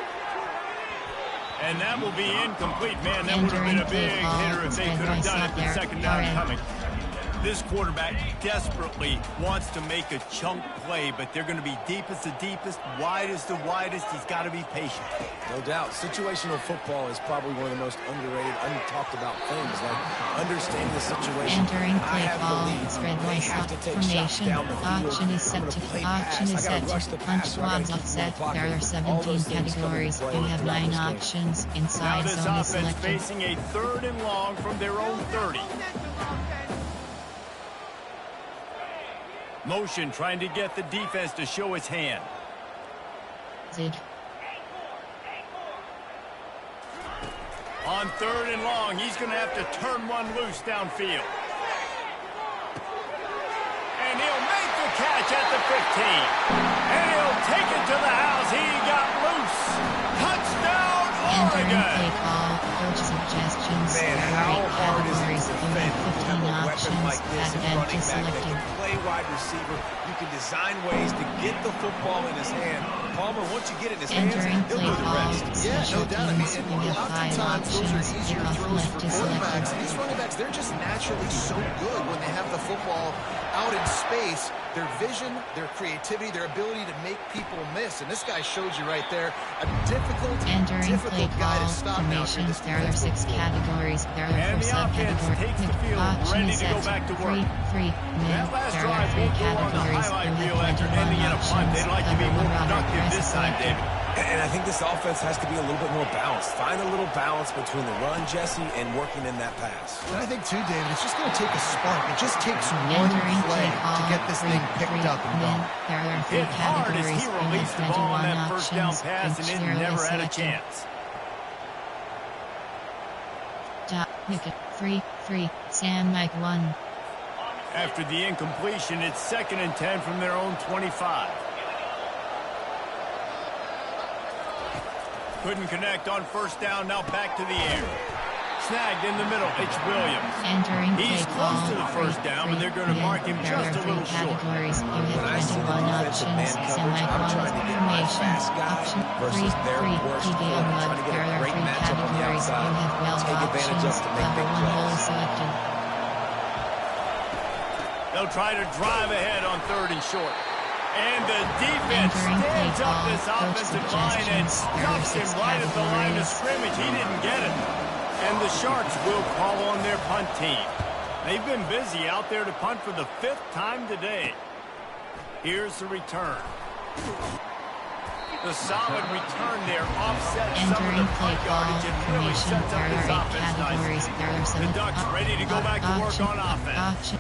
And that will be incomplete. Man, that would have been a big hitter if they could have done it with second down coming. This quarterback desperately wants to make a chunk play, but they're going to be deepest the deepest, widest the widest. He's got to be patient. No doubt. Situational football is probably one of the most underrated, untalked about things. Like understanding the situation. Entering I play have the call. lead. Spread They Y have slot. to take shots Formation. down the field. Option is I'm set gonna to. play Option pass. is I gotta set rush to. the Punch pass, so I gotta quads keep them in offset. the pocket. There are All 17 those things come into categories. play You have throughout 9 this game. options. Now Inside this zone is offense selected. facing a 3rd and long from their own 30. Motion trying to get the defense to show its hand. Zid. On 3rd and long, he's going to have to turn one loose downfield. And he'll make the catch at the 15. And he'll take it to the house. He got loose. Touchdown, Entering play Oregon. call. Coach suggestions. Man, There how are 8 hard is it categories. to You defend? have You 15 have a weapon options. like this Pass in end running is back that selected. can play wide receiver. You can design ways to get the football in his hand. Palmer, once you get it in his hands, Entering he'll play do the call. rest. Yeah, no Special doubt. I mean, teams. and You have 5 oftentimes those are options. easier Kickoff throws for left is quarterbacks. selected. These running backs, they're just naturally so good when they have the football out in space. Their vision, their creativity, their ability to make people miss. And this guy showed you right there a difficult Entering play guy call. to stop now through Formation. this There are defense. 6 categories. There are And 4 the offense subcategories. takes the field, Option ready is to go set. back to work. Free. Mid. That last There are drive 3 won't go on the categories. highlight You reel have after 21 ending in a punt. options. They'd like to be Cover more 1 runner productive press this time, selected. David. And I think this offense has to be a little bit more balanced. Find a little balance between the run, Jesse, and working in that pass. And I think, too, David, it's just going to take a spark. It just takes one Entering play play call. to get this thing picked up and Mid. going. There are 3 Hit hard as categories. he You released the have ball on 21 that first down options. pass, and it Clearly never had a selected. chance. Wicket. Free. Sam Mike 1. After the incompletion, it's 2nd and 10 from their own 25. Couldn't connect on first down. Now back to the air. Snagged in the middle. It's Williams. Entering play He's call. close to the first down, but they're going to Mid. mark him There just are a little 3 short. categories. You When I have see the 21 defensive man options. coverage, Sam Mike I'm 1. trying to get my Formation. fast guy Option. versus their Free. worst PB corner. on Trying mud. to get There a are great 3 matchup on the categories. You outside. have 12 Take advantage options. of to make Cover big 1 hole plays. is selected. They'll try to drive ahead on 3rd and short. And the defense Entering play stands up call. this Coach offensive line and suggestions. There are stuffs him 6 right at the line of categories. scrimmage. He didn't get it. And the Sharks will call on their punt team. They've been busy out there to punt for the 5th time today. Here's the return. The solid return there offsets some of the Entering play punt call. yardage and really Formation. sets up There this are 8 offense categories. nicely. There are 7 The Ducks ready to go back to work on offense.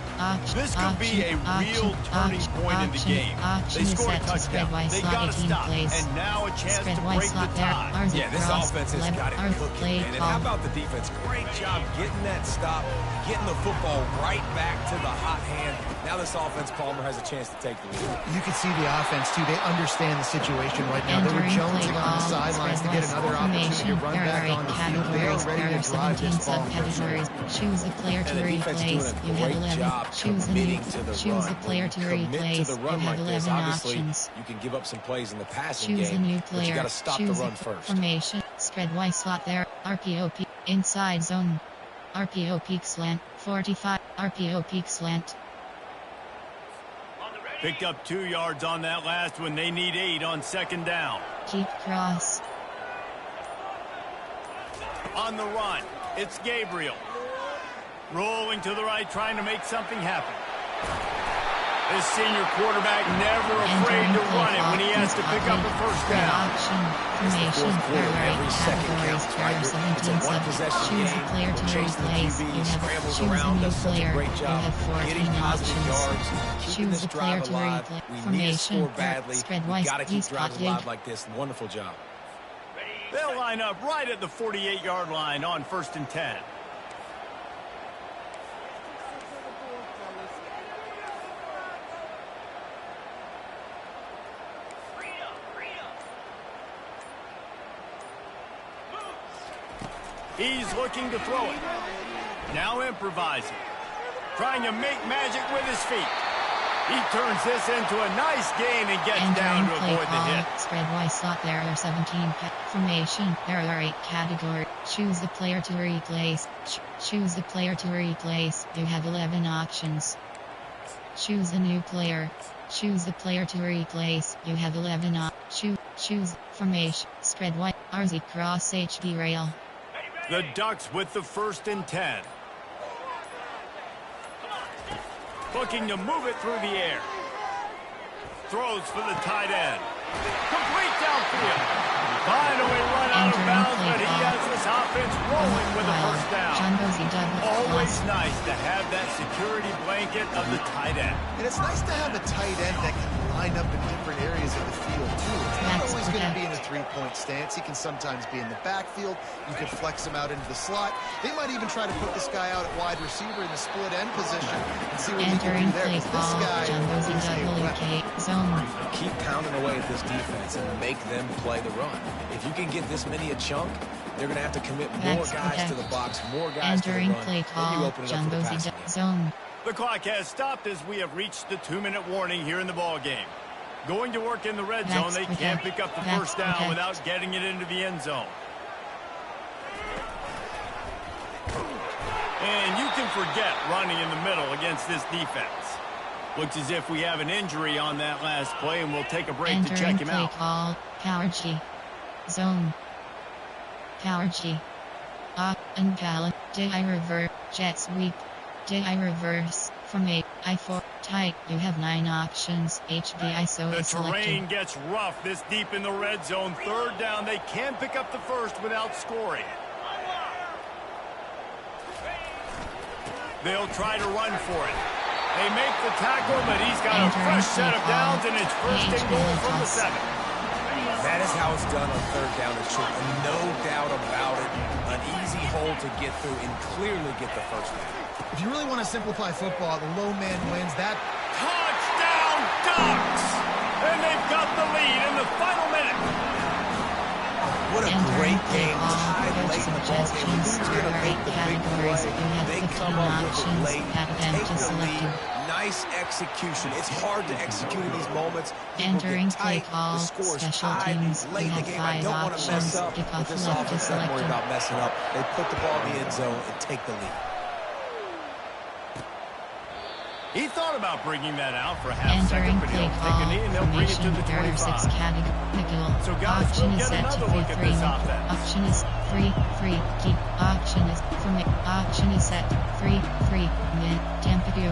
This could be a real turning point in the game. They score a touchdown. They got to stop. And now a chance to break the tie. Yeah, this offense has got it cooking, man. And how about the defense? Great job getting that stop, getting the football right back to the hot hand. Now this offense, Palmer, has a chance to take the lead. You can see the offense, too. They understand the situation right now. They were Entering jonesing play on the call. sidelines to get another opportunity to run There back are on 8 the field. They are categories. ready There to are drive 17 this ball. subcategories. Choose a player to And the defense is replace. doing a You have great 11. job Choose a new. committing to the Choose run. a player to Commit to replace. the You run have like this. 11 Obviously, options. you can give up some plays in the passing Choose a game, new but you player. got to stop the Choose run a first. formation. Spread Y slot there. RPO inside zone. RPO peak slant. 45. RPO peak slant. Picked up 2 yards on that last one. They need 8 on 2nd down. Keep cross. On the run, it's Gabriel. Rolling to the right, trying to make something happen. This senior quarterback never afraid to run it when he has to pick up a first down. Option, formation, Every second categories, counts, player Tiger. It's a 17 one-possession choose a game. player to Chase the replace. QB, You have scrambles choose a around, new does such a player. great You job have 14 getting positive options. yards, keeping Choose this a player drive to alive. replace. We need to Formation, score badly. spread We wise, got to keep east drives pocket. alive like this. Wonderful job. They'll line up right at the 48-yard line on 1st and 10. He's looking to throw it. Now improvising. Trying to make magic with his feet. He turns this into a nice gain and gets down to avoid the hit. Spread wide slot. There are 17 formation. There are 8 categories. Choose the player to replace. Choose the player to replace. You have 11 options. Choose a new player. Choose the player to replace. You have 11 options. Choose formation. Spread wide. RZ cross HD rail. The Ducks with the 1st and 10. Looking to move it through the air. Throws for the tight end. Complete downfield. Finally run out of bounds, but he has this offense rolling with a first down. Always nice to have that security blanket of the tight end. And it's nice to have a tight end that can line up in different areas of the field, too. It's not always going to be in a three-point stance. He can sometimes be in the backfield. You could flex him out into the slot. They might even try to put this guy out at wide receiver in the split end position and see what he can do there. This guy is a weapon. Keep pounding away at this defense and make them play the run. If you can get this many a chunk, they're going to have to commit more guys to the box, more guys to the run. Play call, Jumbo's zone. The clock has stopped as we have reached the 2-minute warning here in the ball game. Going to work in the red zone, they can't pick up the first down without getting it into the end zone. And you can forget running in the middle against this defense. Looks as if we have an injury on that last play, and we'll take a break to check him out. Call, power G. Zone. Power G. Up and down. Did I revert? Jet sweep. Did I reverse? From I4. Tight. You have 9 options. HDI so the selected. terrain gets rough this deep in the red zone. 3rd down. They can pick up the first without scoring. They'll try to run for it. They make the tackle, but he's got a fresh set of downs, and it's 1st and goal from the 7. That is how it's done on 3rd down and short. No doubt about it. An easy hole to get through and clearly get the first down. If you really want to simplify football, the low man wins. That touchdown Ducks! And they've got the lead in the final minute. What a great game. Tied late in the ball game. Who's going to make the big play? They come up with it late, take the lead. Nice execution. It's hard to execute in these moments. Entering play call, the score is special tied. teams. Late in the game, I don't want to mess up. But this offense doesn't worry about messing up. They put the ball in the end zone and take the lead. He thought about bringing that out for a half second, but he'll take a knee and they'll bring it to the 25. So guys, we'll get another look at this offense. Option is free, keep. Option is for me. Option is set, free, mid, temperature.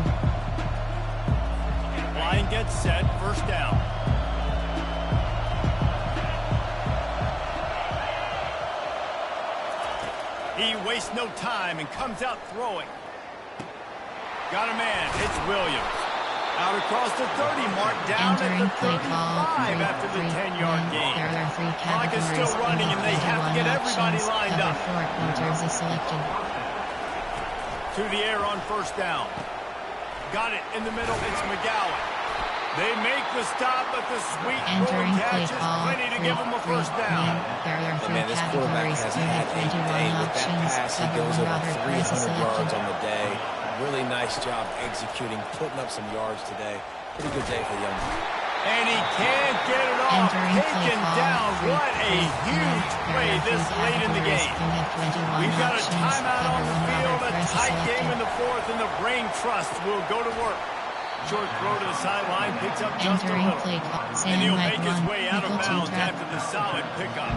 Line gets set, 1st down. He wastes no time and comes out throwing. Got a man. It's Williams. Out across the 30 mark, down at the 35 after the 10-yard gain. Clock is still running, and they have to get everybody lined up. To the air on 1st down. Got it in the middle. It's McGowan. They make the stop, but the sweet rolling catch is plenty to give them a 1st down. Man, this quarterback has had a day with that pass. He goes over 300 yards on the day. Really nice job executing, putting up some yards today. Pretty good day for the young man. And he can't get it off. Taken down. What a huge play this late in the game. We've got a timeout on the field, a tight game in the 4th, and the Brain Trust will go to work. Short throw to the sideline, picks up just a little. And he'll make his way out of bounds after the solid pickup.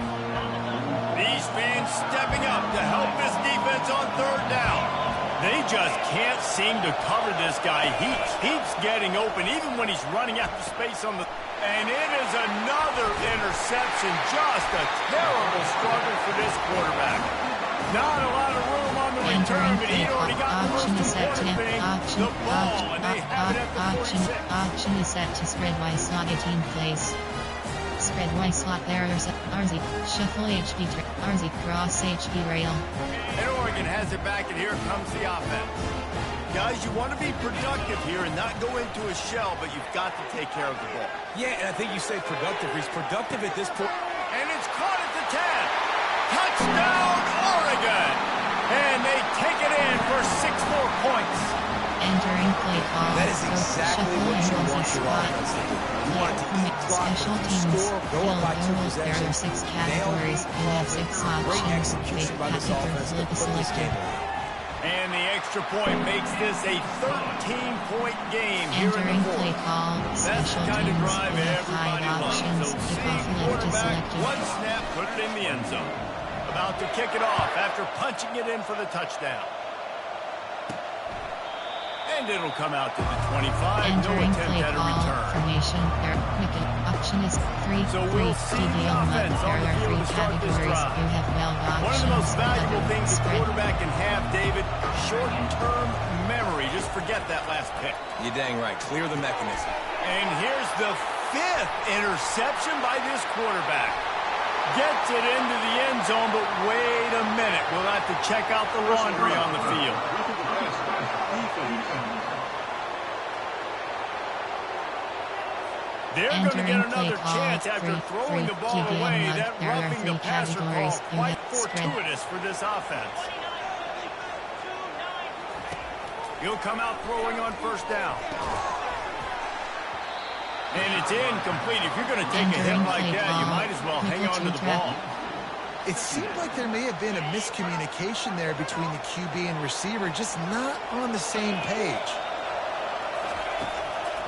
These fans stepping up to help this defense on 3rd down. They just can't seem to cover this guy. He keeps getting open, even when he's running out of space on the... And it is another interception. Just a terrible struggle for this quarterback. Not a lot of room on the return, but he already got the most important thing, the ball, and they have it at the 46. Option is set to spread Y slot 18 plays. Spread Y slot there, RZ, shuffle HB, RZ, cross HB rail. And Oregon has it back, and here comes the offense. Guys, you want to be productive here and not go into a shell, but you've got to take care of the ball. Yeah, and I think you say productive. He's productive at this point. And it's caught at the 10. Touchdown, Oregon! And they take it in for 6 more points. Entering play call. That is exactly what you want your offense to do. You want to eat clock, special teams. score, go up by 2 There are possessions. 6 categories. You have 6 options. Great execution by this offense to put this game away. And the extra point makes this a 13-point game here in Entering the play fourth. call. That's Special the kind of teams. drive You have 5 everybody loves. options. So If see off left is quarterback, selected. one snap, put it in the end zone. About to kick it off after punching it in for the touchdown. And it'll come out to the 25. No Entering attempt play at a call. return. Formation. There. Option is 3. So we'll see the offense on the field to start this drive. You have 12 options. One of the most valuable things a Spread. quarterback can have, David, short-term memory. Just forget that last pick. You're dang right. Clear the mechanism. And here's the 5th interception by this quarterback. Gets it into the end zone, but wait a minute. We'll have to check out the laundry on the field. They're going to get another chance after throwing the ball away. That roughing the passer call quite fortuitous for this offense. He'll come out throwing on first down. And it's incomplete. If you're going to take a hit like that, you might as well hang on to the ball. It seemed like there may have been a miscommunication there between the QB and receiver, just not on the same page.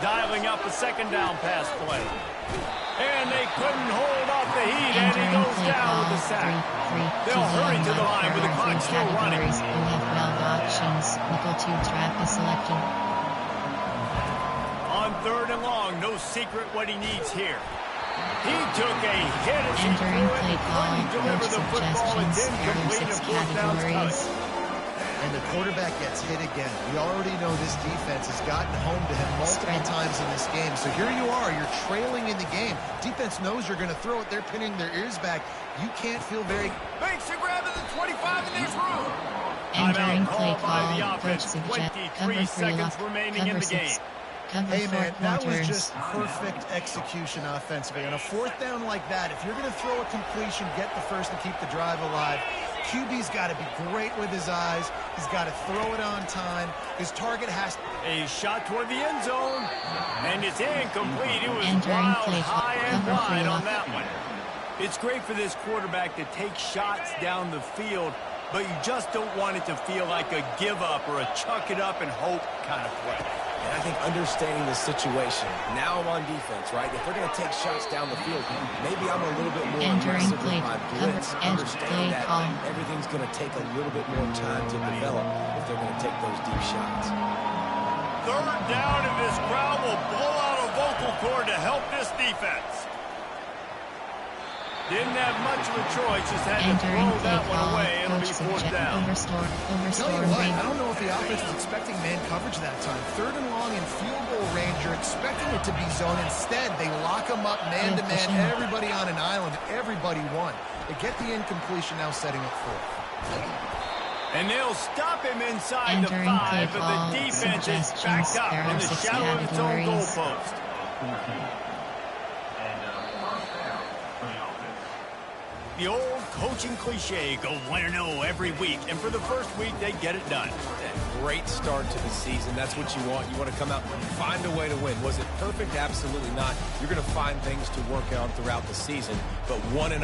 Dialing up a second down pass play. And they couldn't hold off the heat, and he goes down with a sack. They'll hurry to the line with the clock still running. You have 12 options. Nickel 2 trap is selected. On 3rd and long, no secret what he needs here. He took a hit as he threw it and couldn't deliver the football. It's incomplete and 4th down's coming. And the quarterback gets hit again. We already know this defense has gotten home to him multiple times in this game. So here you are, you're trailing in the game. Defense knows you're going to throw it. They're pinning their ears back. You can't feel very... Makes a grab at the 25, and there's room. Entering Timeout play called by the call. offense. Coach suggest 23 seconds remaining in the game. Hey, man, that was just perfect execution offensively. On a 4th down like that, if you're going to throw a completion, get the first and keep the drive alive. QB's got to be great with his eyes. He's got to throw it on time. His target has to... A shot toward the end zone, and it's incomplete. It was Entering wild, play high and cover wide three on that one. It's great for this quarterback to take shots down the field, but you just don't want it to feel like a give-up or a chuck-it-up and hope kind of play. And I think understanding the situation, now I'm on defense, right? If they're going to take shots down the field, maybe I'm a little bit more aggressive with my blitz. Understand that everything's going to take a little bit more time to develop if they're going to take those deep shots. 3rd down, and this crowd will blow out a vocal cord to help this defense. Didn't have much of a choice, just had to throw that one away. It'll be 4th down. Tell you what, I don't know if the offense was expecting man coverage that time. 3rd and long in field goal range, you're expecting it to be zone. Instead, they lock them up man-to-man, everybody on an island, everybody won. They get the incompletion, now setting up 4th. And they'll stop him inside the 5, but the defense is backed up in the shadow of its own goalpost. The old coaching cliche, go 1-0 every week. And for the first week, they get it done. A great start to the season. That's what you want. You want to come out and find a way to win. Was it perfect? Absolutely not. You're going to find things to work on throughout the season. But 1-0,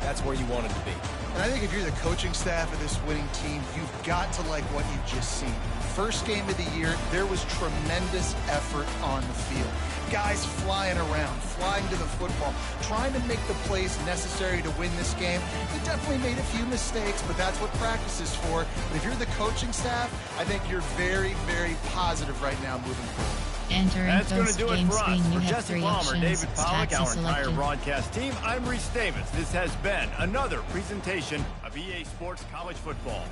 that's where you want it to be. And I think if you're the coaching staff of this winning team, you've got to like what you've just seen. First game of the year, there was tremendous effort on the field. Guys flying around, flying to the football, trying to make the plays necessary to win this this game. He definitely made a few mistakes, but that's what practice is for. But if you're the coaching staff, I think you're very, very positive right now moving forward. Entering That's going to do it post-game for us. screen, you For have Jesse 3 Palmer, options. David Pollack, Taxi our entire selected. broadcast team, I'm Reese Davis. This has been another presentation of EA Sports College Football.